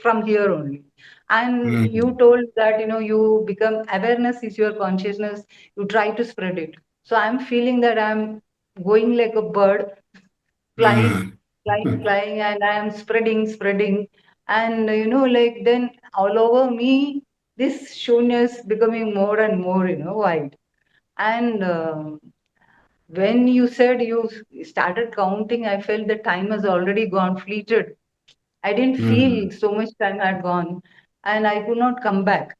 from here only. And you Mm. told that you become awareness is your consciousness. You try to spread it. So I'm feeling that I'm going like a bird, flying, Mm. flying, flying, and I'm spreading, spreading. And like then all over me, this shunya is becoming more and more, wide. And when you said you started counting, I felt the time has already gone, fleeted. I didn't Mm. feel so much time had gone, and I could not come back.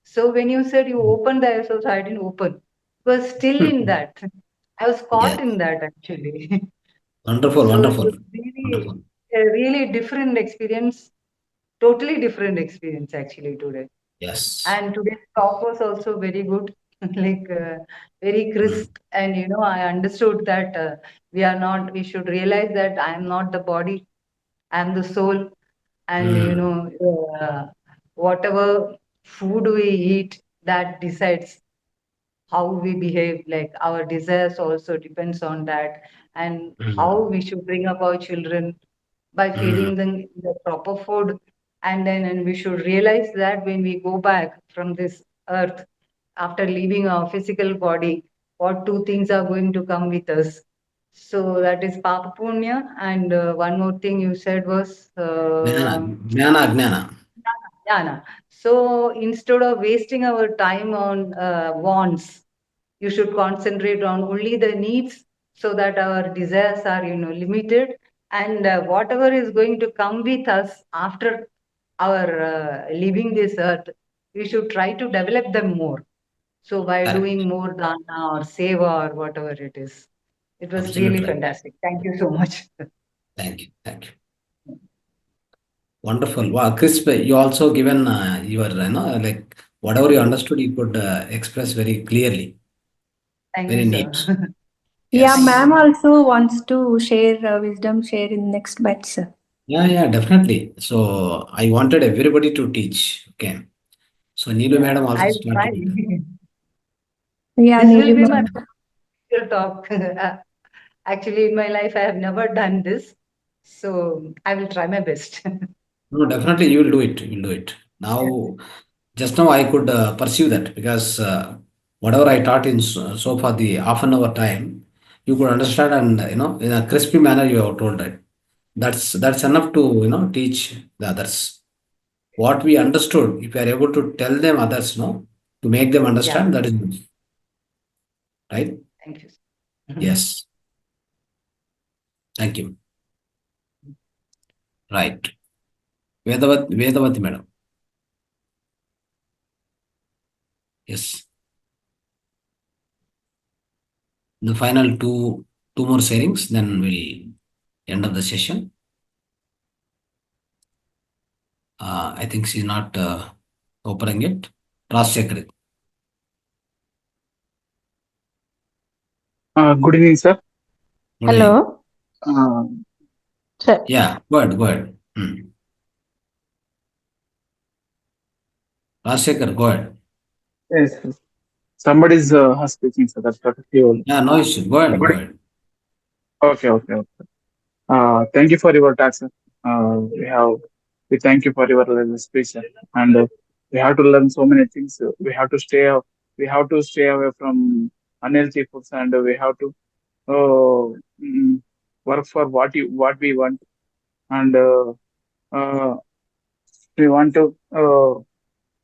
So when you said you opened the eyes, also I didn't open. I was still in that. I was caught Yes. in that actually. Wonderful. So it Wonderful. was really Wonderful. a really different experience, totally different experience actually today. Yes. And today's talk was also very good, like very Mm. crisp. And I understood that we are not. We should realize that I am not the body. I am the soul. And Mm. whatever food we eat, that decides how we behave. Like our desires also depends on that, and how Mm. we should bring up our children by Mm. feeding them the proper food. And we should realize that when we go back from this earth after leaving our physical body, what two things are going to come with us. So that is Papa Punya. And one more thing you said was Jnana. Jnana. Jnana. Jnana. So instead of wasting our time on wants, you should concentrate on only the needs, so that our desires are limited. And whatever is going to come with us after our leaving this earth, we should try to develop them more. So by Correct. doing more dana or seva or whatever it is. It was really Absolutely right. fantastic. Thank you so much. Thank you. Thank you. Wonderful. Wow, Chris, you also given your, like whatever you understood, you could express very clearly. Thank you, Very sir. neat. Yeah, Thank Yes. ma'am you. also wants to share wisdom share in next batch, sir. Yeah, yeah, definitely. So I wanted everybody to teach. Okay. So Neelu Yeah, madam also I'll try. started. Yeah, This will Neelu be my ma'am. first talk. Actually, in my life, I have never done this. So I will try my best. No, definitely you will do it. You will do it. Now, just now I could pursue that because whatever I taught in so far the half an hour time, you could understand and in a crispy manner you have told that. That's enough to teach the others. What we understood, if we are able to tell them others, to make them Yeah, understand, that is enough, right? thank you. Yes. Thank you. Right. Vedavati madam. Yes. The final two more sharings, then we'll end of the session. I think she's not opening it. Rajshekhar. Good evening, sir. Good evening. Hello. Uh, Sir. Yeah, go ahead, go ahead. Rajshekhar, go ahead. yes, somebody's speaking, sir. That's perfectly all. Yeah, no issue. Go ahead, go Good- ahead. Okay, okay, okay. Thank you for your talk, sir. We thank you for your speech, sir. And we have to learn so many things. We have to stay away from unhealthy foods, and we have to uh, mm, work for what we want, and uh, we want to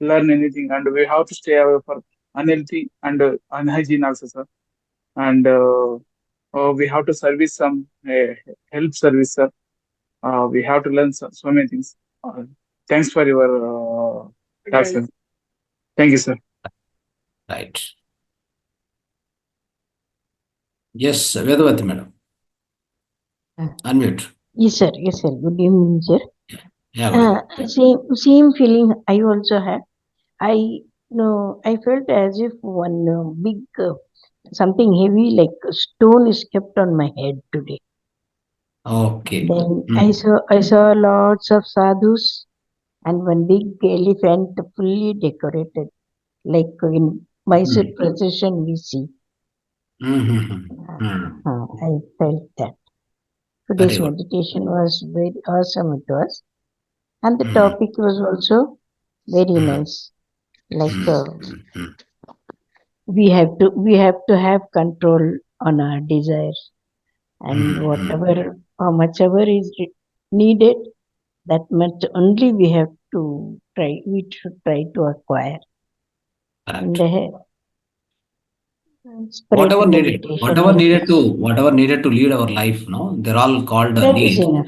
learn anything, and we have to stay away for unhealthy and unhygiene also, sir. And we have to service some help service, sir. We have to learn so many things. Thanks for your talk, sir. Thank you, sir. Right. Yes, Vedavati madam. Unmute. Yes, sir. Yes, sir. Good evening, sir. Yeah, good. Same feeling I also had. I no, I felt as if one big something heavy like a stone is kept on my head today. Okay. Then Mm. I saw lots of sadhus and one big elephant fully decorated, like in Mysore Mm. procession we see. Mm-hmm. Mm. I felt that. Very Today's good. meditation was very awesome. It was, and the Mm. topic was also very Mm. nice. Like Mm. Mm. we have to have control on our desires, and Mm. Mm. whatever or much ever is needed, that much only we have to try. We should try to acquire and Correct. spread meditation also. Whatever needed to lead our life, no, they're all called That is needs. enough.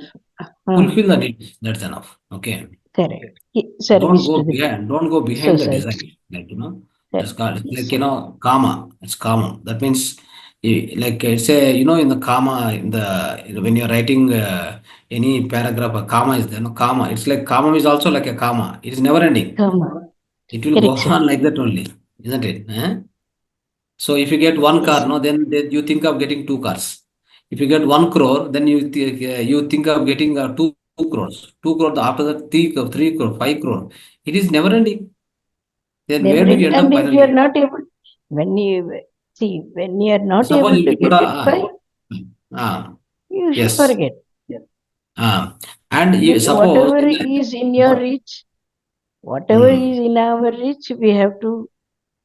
Fulfill the needs. That's enough. Okay. Correct. Service to the Don't go behind the society. desire. Like, that's Correct. called, it's Yes, like, sir. karma. It's karma. That means, like, it's a, in the karma, when you're writing any paragraph, a karma is there, no, karma. It's like, karma is also like a karma. It is never ending. Come on. It will go Correct, sir. on like that only, isn't it? So if you get one Yes, car, sir. no, then you think of getting two cars. If you get 1 crore, then you think of getting 2 crores. 2 crore after that 3 crore, 5 crore. It is never ending. Then where do you end And up if you are finally? not able, when you see, when you are not Suppose able to you put get it by, ah, you should yes, forget. and you, suppose Whatever in is in your what? reach, whatever Hmm, is in our reach, we have to,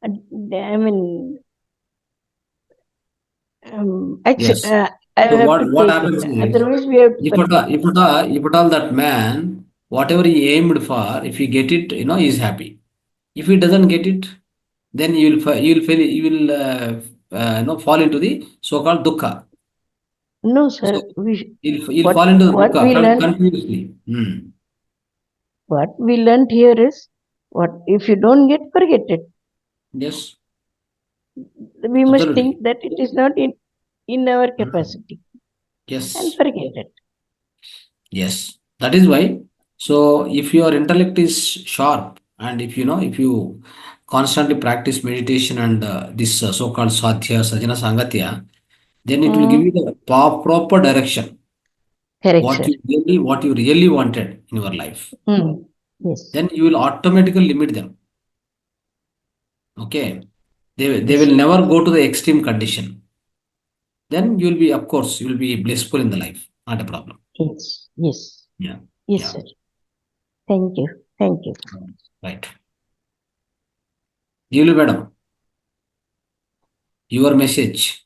I mean, yes. I So have to what take it. happens is Otherwise, we have to forget. if at all that man, whatever he aimed for, if he get it, he's happy. If he doesn't get it, then you will fall into the so-called dukkha. No, So sir. you'll What fall into the what dukkha we learned, continuously. Hmm. what we learned here is, what if you don't get, forget it. Yes, We must absolutely. think that it is not in our Hmm. capacity and Yes, forget it. yes. That is why. So if your intellect is sharp, and if you constantly practice meditation and this so-called swadhyaya, sajana sangatya, then it will give you Mm, the proper direction. correct, What sir. you really wanted in your life. Mm, yes, Then you will automatically limit them. Okay. They yes, will sir. never go to the extreme condition. Then you will be, of course, you will be blissful in the life. Not a problem. Yes, yes, Yeah. yes, Yeah. sir. Thank you. Thank you. Right. Deulu madam, your message.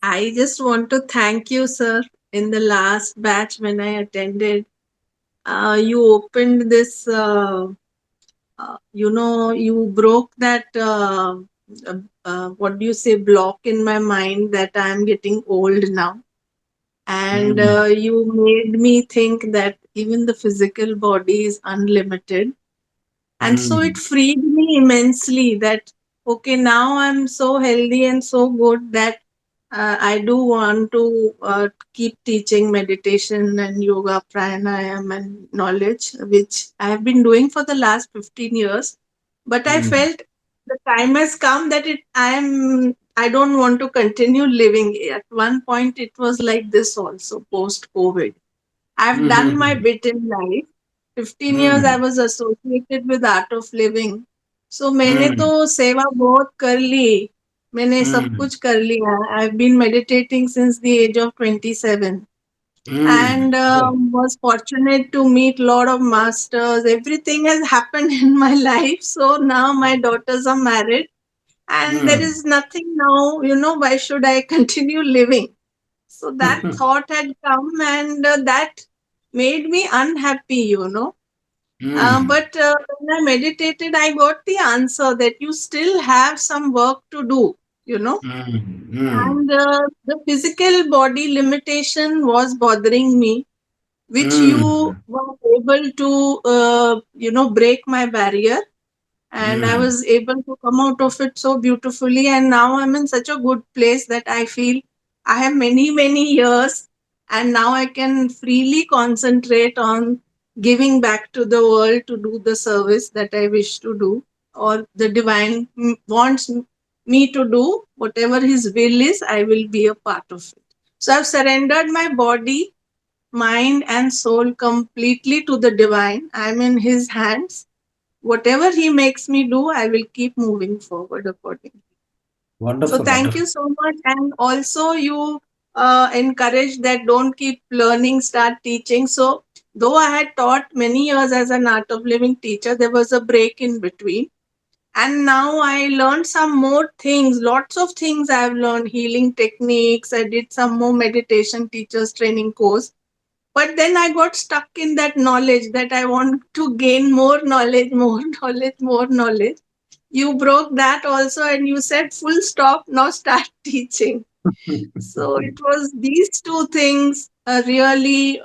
I just want to thank you, sir. In the last batch when I attended, you opened this, you broke that, what do you say, block in my mind that I'm getting old now. And Mm, you made me think that even the physical body is unlimited. And so it mm, freed me immensely that, okay, now I'm so healthy and so good that I do want to keep teaching meditation and yoga, pranayam, and knowledge, which I have been doing for the last 15 years. But I mm, felt the time has come that I don't want to continue living. At one point, it was like this also post COVID. I've done my mm, bit in life. 15 years I mm, was associated with art of living. So मैंने तो mm, सेवा बहुत कर ली. मैंने सब mm, कुछ कर लिया. I've been meditating since the age of 27 and mm. Good. was fortunate to meet a lot of masters. Everything has happened in my life. So now my daughters are married and there Mm. is nothing now, why should I continue living? So that thought had come and that made me unhappy. Mm, But when I meditated, I got the answer that you still have some work to do. mm, mm, And the physical body limitation was bothering me, which you mm, were able to, break my barrier. And I mm, was able to come out of it so beautifully. And now I'm in such a good place that I feel I have many years, and now I can freely concentrate on giving back to the world to do the service that I wish to do, or the divine wants me to do. Whatever his will is, I will be a part of it. So I've surrendered my body, mind, and soul completely to the divine. I'm in his hands. Whatever he makes me do, I will keep moving forward accordingly. So Wonderful, thank wonderful. you so much. And also you encourage that don't keep learning, start teaching. So though I had taught many years as an art of living teacher, there was a break in between. And now I learned some more things, lots of things I've learned, healing techniques. I did some more meditation teachers training course. But then I got stuck in that knowledge that I want to gain more knowledge, more knowledge, more knowledge. You broke that also, and you said full stop, now start teaching. So it was these two things really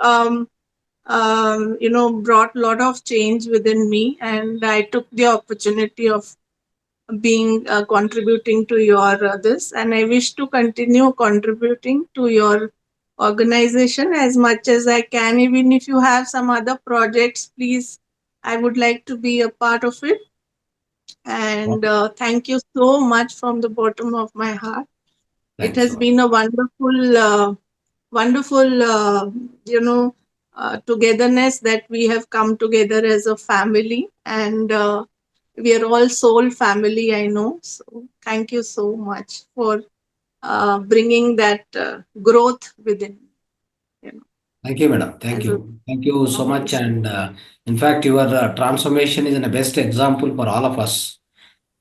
brought a lot of change within me, and I took the opportunity of being contributing to your this, and I wish to continue contributing to your organization as much as I can. Even if you have some other projects, please, I would like to be a part of it. And thank you so much from the bottom of my heart. It Thanks so has much. been a wonderful togetherness that we have come together as a family, and we are all soul family, I know. So thank you so much for bringing that growth within, you know, Thank you, madam. Thank as a you. Thank you so much. office. And in fact, your transformation is the best example for all of us,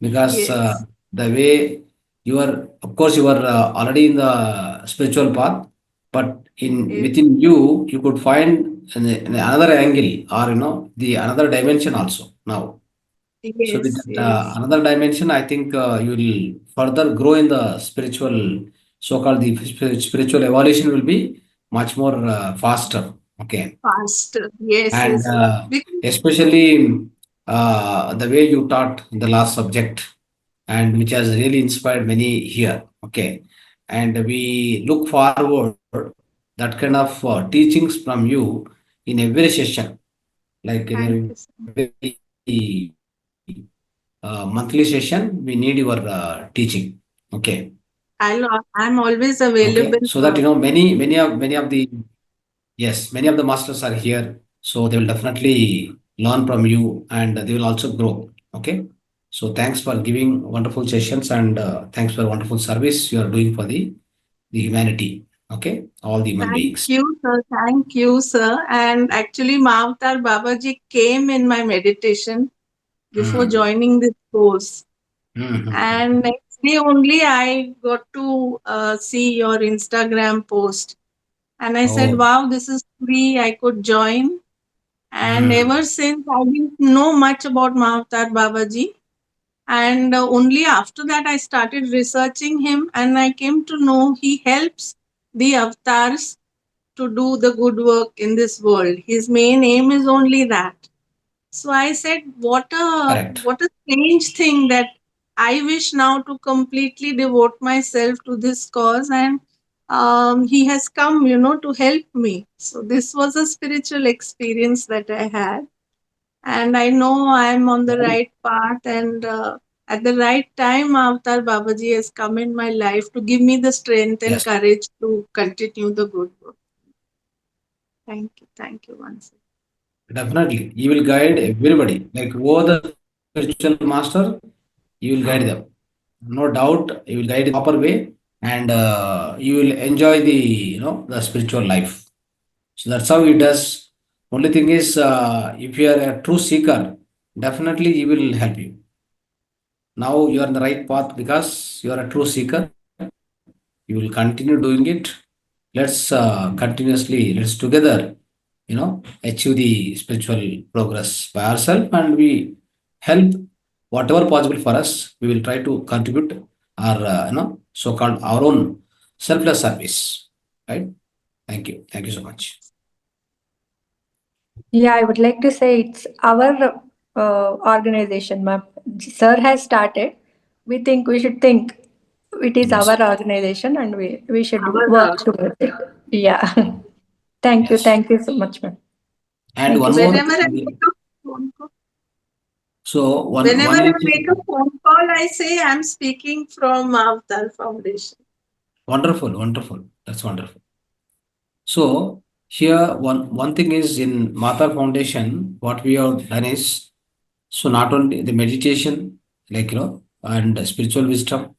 because Yes, the way you are, of course, you are already in the spiritual path, but in yes, within you, you could find in another angle, or the another dimension also now. So with yes, that, yes. another dimension, I think you will further grow in the spiritual, so-called the spiritual evolution will be much more faster. Okay, Faster. Yes, and yes. Because, especially the way you taught the last subject, and which has really inspired many here. Okay, and we look forward that kind of teachings from you in every session, like in thank you. every monthly session. We need your teaching. Okay, I'm always okay, available so that for. many of the yes, many of the masters are here, so they will definitely learn from you, and they will also grow. Okay. So thanks for giving wonderful sessions, and thanks for wonderful service you are doing for the humanity. Okay. All the human Thank beings. you, sir. Thank you, sir. And actually, Mahavatar Babaji came in my meditation before Mm. joining this course. Mhm. And next day only, I got to see your Instagram post. And I said, Oh. wow, this is free. I could join. And ever Mm. since, I didn't know much about Mahavatar Babaji. And only after that, I started researching him, and I came to know he helps the avatars to do the good work in this world. His main aim is only that. So I said, Correct. what a strange thing that I wish now to completely devote myself to this cause, and he has come, to help me. So this was a spiritual experience that I had, and I know I'm on the right path, and at the right time, Avatar Babaji has come in my life to give me the strength and Yes. courage to continue the good work. Thank you once again. Definitely. You will guide everybody. Like over the spiritual master, you will guide them. No doubt, you will guide in the proper way, and you will enjoy the spiritual life. So that's how it does. Only thing is, if you are a true seeker, definitely he will help you. Now you are on the right path because you are a true seeker. You will continue doing it. Let's let's together, achieve the spiritual progress by ourselves, and we help whatever possible for us. We will try to contribute our, so-called our own selfless service. Right? Thank you. Thank you so much. Yeah, I would like to say it's our organization, ma'am. Sir has started. We think we should think It is Yes. our organization and we should Our work towards it. Yeah. Thank you. Yes. Thank you so much, ma'am. And Thank you one so more much. Whenever I thing. make a phone call, So whenever one I more make a thing. phone call, I say I'm speaking from Mahavatar Foundation. Wonderful, wonderful. That's wonderful. So here one thing is in Mahavatar Foundation, what we have done is, so not only the meditation, like and spiritual wisdom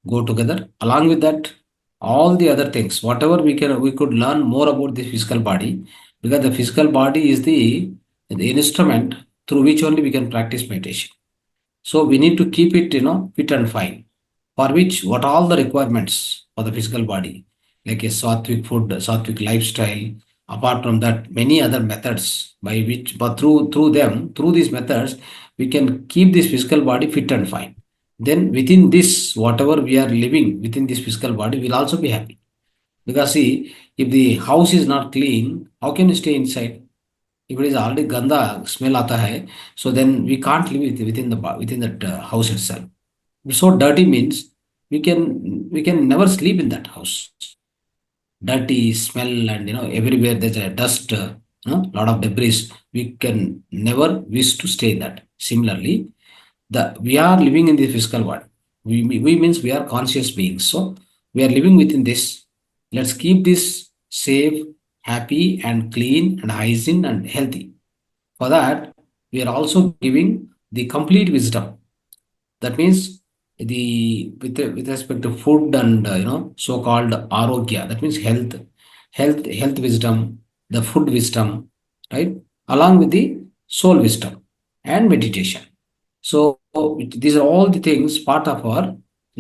go together. Along with that, all the other things, whatever we could learn more about the physical body, because the physical body is the instrument through which only we can practice meditation. So we need to keep it, fit and fine. For which, what all the requirements for the physical body, like a sattvic food, sattvic lifestyle. Apart from that, many other methods by which, but through these methods, we can keep this physical body fit and fine. Then within this, whatever we are living within this physical body, we'll also be happy. Because see, if the house is not clean, how can you stay inside? If it is already ganda smell aata hai, so then we can't live within that house itself. So dirty means we can never sleep in that house. Dirty smell, and everywhere there's a dust, lot of debris. We can never wish to stay in that. Similarly, the we are living in the physical world. We means we are conscious beings. So we are living within this. Let's keep this safe, happy, and clean, and hygiene and healthy. For that, we are also giving the complete wisdom. That means with respect to food and so-called arogya. That means health wisdom, the food wisdom, right? Along with the soul wisdom and meditation. So these are all the things part of our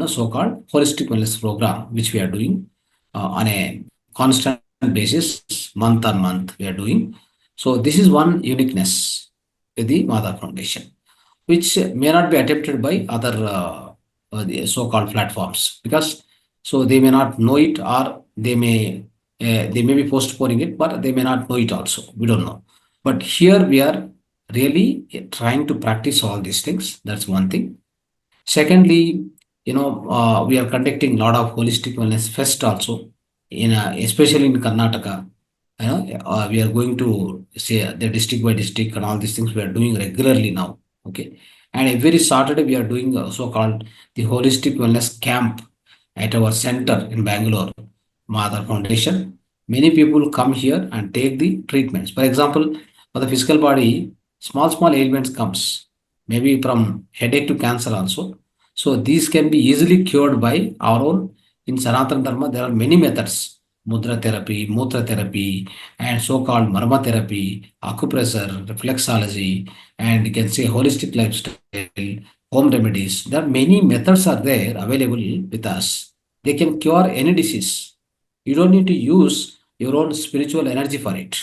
so-called holistic wellness program, which we are doing on a constant basis, month on month. We are doing. So this is one uniqueness with the Mother Foundation, which may not be attempted by other the so-called platforms, because so they may not know it, or they may be postponing it, but they may not know it also. We don't know. But here we are really trying to practice all these things. That's one thing. Secondly, we are conducting a lot of holistic wellness fest also, especially in Karnataka. We are going to say the district by district and all these things we are doing regularly now. Okay, and every Saturday we are doing so-called the holistic wellness camp at our center in Bangalore, Mahavatar Foundation. Many people come here and take the treatments. For example, for the physical body, small ailments comes, maybe from headache to cancer also. So these can be easily cured by our own. In Sanatana Dharma, there are many methods: mudra therapy, mutra therapy, and so-called marma therapy, acupressure, reflexology, and you can say holistic lifestyle, home remedies. There are many methods are there available with us. They can cure any disease. You don't need to use your own spiritual energy for it.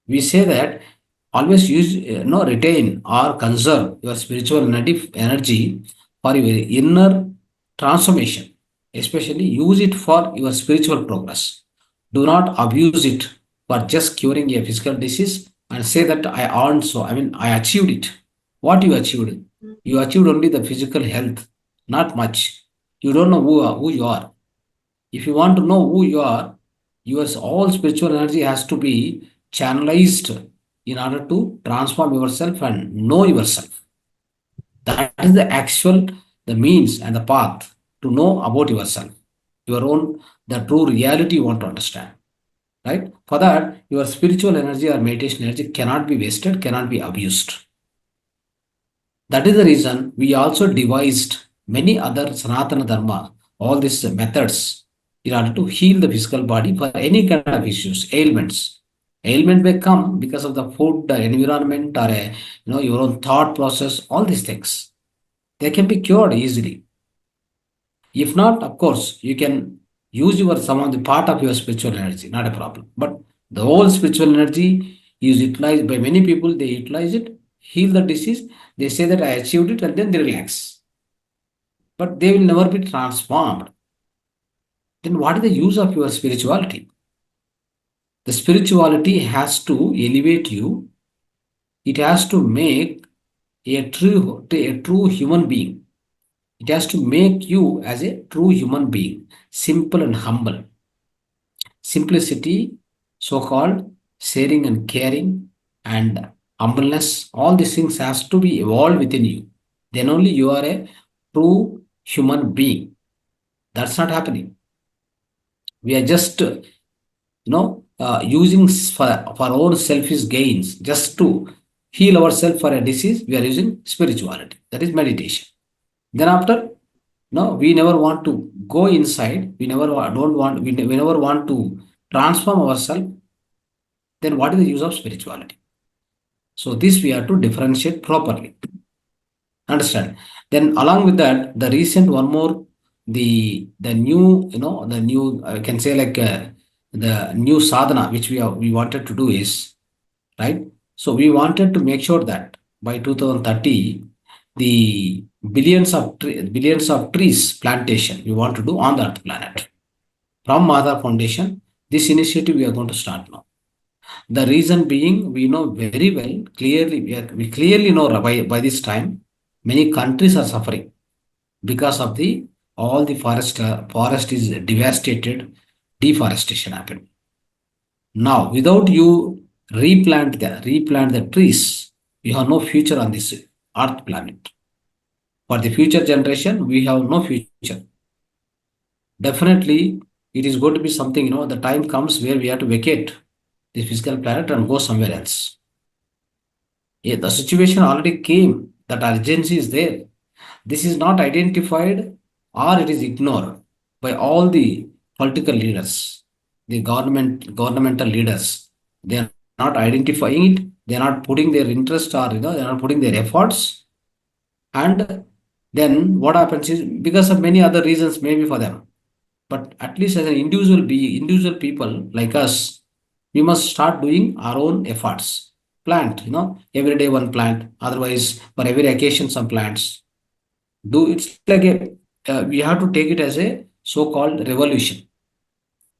We say that always use, retain or conserve your spiritual energy for your inner transformation. Especially use it for your spiritual progress. Do not abuse it for just curing a physical disease and say that I earned so. I mean, I achieved it. What you achieved? You achieved only the physical health, not much. You don't know who you are. If you want to know who you are, your all spiritual energy has to be channelized in order to transform yourself and know yourself. That is the actual, the means and the path to know about yourself, your own, the true reality you want to understand. Right? For that, your spiritual energy or meditation energy cannot be wasted, cannot be abused. That is the reason we also devised many other Sanatana Dharma, all these methods in order to heal the physical body for any kind of issues, ailments. Ailment may come because of the food, the environment, or your own thought process, all these things. They can be cured easily. If not, of course, you can use some of the part of your spiritual energy, not a problem. But the whole spiritual energy is utilized by many people, they utilize it, heal the disease, they say that I achieved it, and then they relax. But they will never be transformed. Then what is the use of your spirituality? The spirituality has to elevate you, it has to make a true human being. It has to make you as a true human being, simple and humble. Simplicity, so-called sharing and caring and humbleness, all these things has to be evolved within you. Then only you are a true human being. That's not happening. We are just using for our own selfish gains, just to heal ourselves for a disease. We are using spirituality, that is meditation. Then after, no, we never want to go inside, we never don't want we never want to transform ourselves. Then what is the use of spirituality? So this we have to differentiate properly. Understand? Then along with that, the recent one more, the new, the new, I can say, like the new sadhana which we wanted to do is, right. So we wanted to make sure that by 2030, the billions of trees plantation we want to do on the earth planet. From Mahavatar Foundation, this initiative we are going to start now. The reason being, we know very well, clearly, we clearly know by this time, many countries are suffering because of all the forest is devastated, deforestation happened. Now, without you replant the trees, you have no future on this earth planet. For the future generation, we have no future. Definitely, it is going to be something, the time comes where we have to vacate the physical planet and go somewhere else. Yeah, the situation already came, that urgency is there. This is not identified or it is ignored by all the political leaders, the governmental leaders. They are not identifying it. They are not putting their interest, or they are not putting their efforts. And then what happens is, because of many other reasons, maybe for them, but at least as an individual people like us, we must start doing our own efforts. Plant, every day one plant. Otherwise, for every occasion, some plants. It's like we have to take it as a so-called revolution.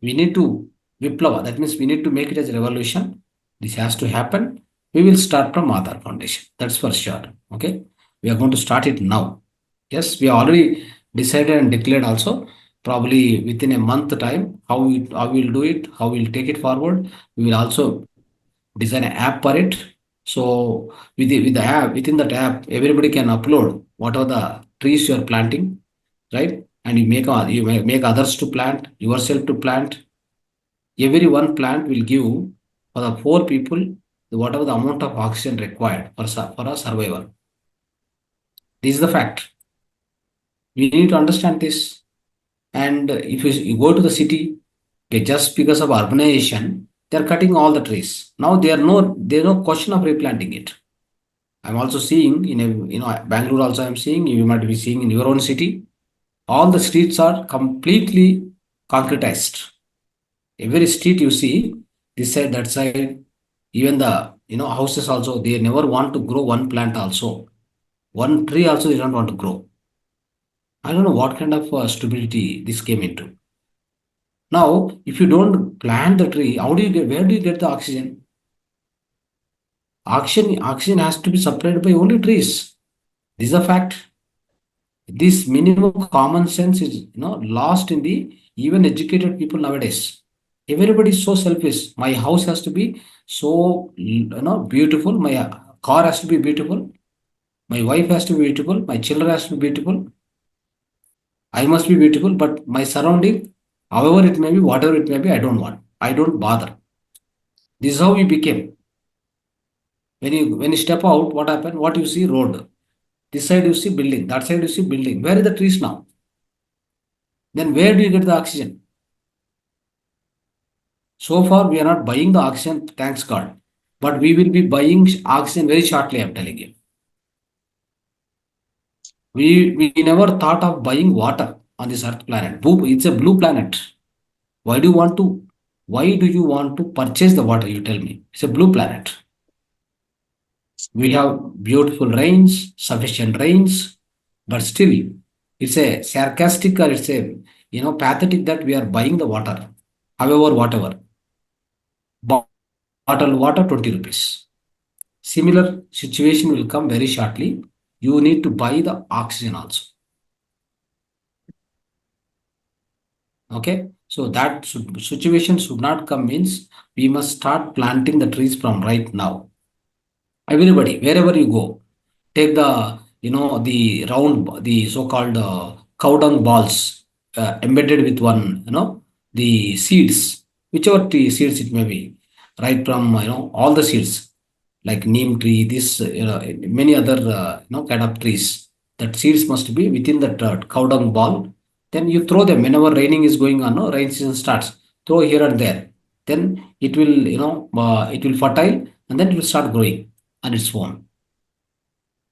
We need to viplava. That means we need to make it as a revolution. This has to happen. We will start from Mahavatar Foundation. That's for sure. Okay. We are going to start it now. Yes, we already decided and declared also, probably within a month time, how we'll do it, how we'll take it forward. We will also design an app for it. So with the app, within that app, everybody can upload what are the trees you are planting, right? And you make others to plant, yourself to plant. Every one plant will give for the 4 people whatever the amount of oxygen required for our survival. This is the fact. We need to understand this. And if you go to the city, okay, just because of urbanization, they are cutting all the trees. Now there's no question of replanting it. I'm also seeing Bangalore also I'm seeing, you might be seeing in your own city, all the streets are completely concretized. Every street you see, this side, that side, even the houses also, they never want to grow one plant also. One tree also they don't want to grow. I don't know what kind of stupidity this came into. Now, if you don't plant the tree, where do you get the oxygen? Oxygen has to be supplied by only trees. This is a fact. This minimum common sense is lost in the even educated people nowadays. Everybody is so selfish. My house has to be so beautiful. My car has to be beautiful. My wife has to be beautiful. My children has to be beautiful. I must be beautiful, but my surrounding, however it may be, whatever it may be, I don't want. I don't bother. This is how we became. When you step out, what happened? What you see? Road. This side you see building. That side you see building. Where are the trees now? Then where do you get the oxygen? So far, we are not buying the oxygen, thanks God. But we will be buying oxygen very shortly, I'm telling you. We never thought of buying water on this earth planet. It's a blue planet. Why do you want to purchase the water? You tell me. It's a blue planet. We have beautiful rains, sufficient rains, but still it's a sarcastic, or it's a pathetic that we are buying the water. However, whatever. Bottle water 20 rupees. Similar situation will come very shortly. You need to buy the oxygen also. Okay, so that situation should not come, means we must start planting the trees from right now. Everybody, wherever you go, take the, the round, the so-called cow dung balls, embedded with one, the seeds, whichever tree seeds it may be, right from, all the seeds, like neem tree, this, many other, kind of trees. That seeds must be within that cow dung ball. Then you throw them whenever raining is going on, no, rain season starts. Throw here and there. Then it will, it will fertile, and then it will start growing on its own.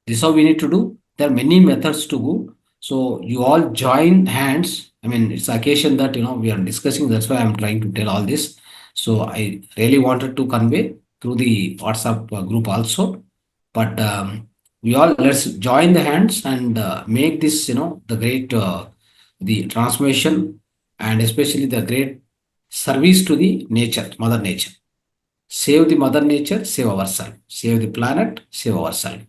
This is how we need to do. There are many methods to go. So you all join hands. I mean, it's occasion that we are discussing. That's why I'm trying to tell all this. So I really wanted to convey through the WhatsApp group also. But we all, let's join the hands and make this, the great the transformation, and especially the great service to the nature, Mother Nature. Save the Mother Nature, save ourselves. Save the planet, save ourselves.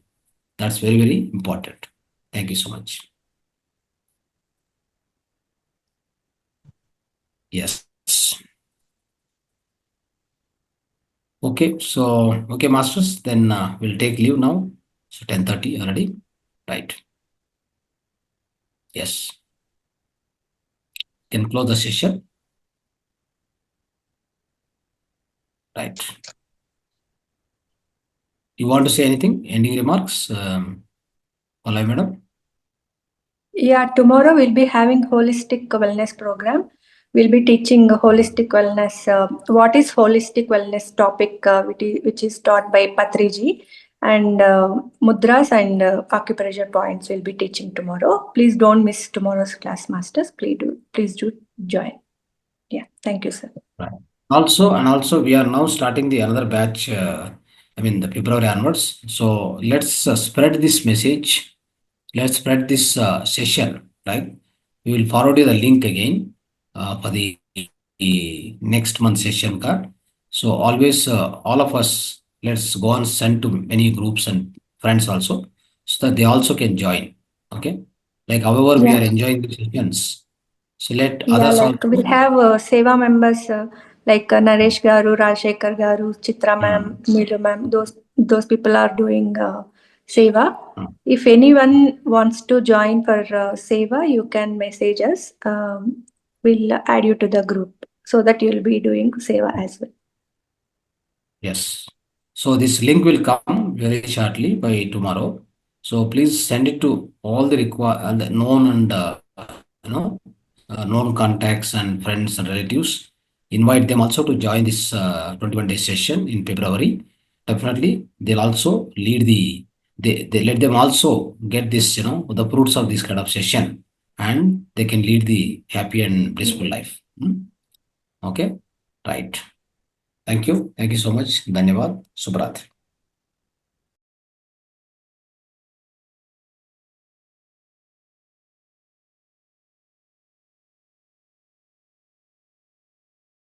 That's very, very important. Thank you so much. Yes. Okay, so, okay, masters, then we'll take leave now. So 10:30 already. Right. Yes. Can close the session. Right. You want to say anything? Ending remarks? Allow, madam? Yeah, tomorrow we'll be having holistic wellness program. We'll be teaching holistic wellness. What is holistic wellness topic, which is taught by Patriji, and mudras and acupressure points we'll be teaching tomorrow. Please don't miss tomorrow's class, masters. Please do join. Yeah, thank you, sir. Right. Also, we are now starting the another batch. I mean, the February onwards. So let's spread this message. Let's spread this session, right? We will forward you the link again for the next month session card. So always, all of us, let's go and send to many groups and friends also, so that they also can join. Okay, like however we are enjoying the sessions. So let others like also. we'll have Seva members like Naresh Garu, Rajshekar Garu, Chitra ma'am, Meelu ma'am. Those people are doing Seva. If anyone wants to join for Seva, you can message us. We'll add you to the group so that you'll be doing Seva as well. Yes. So this link will come very shortly by tomorrow. So please send it to all the known and known contacts and friends and relatives. Invite them also to join this 21-day session in February. Definitely, they'll also lead they let them also get this, the fruits of this kind of session, and they can lead the happy and blissful life. Okay, right. Thank you. Thank you so much. Dhanyavad. Subhratri.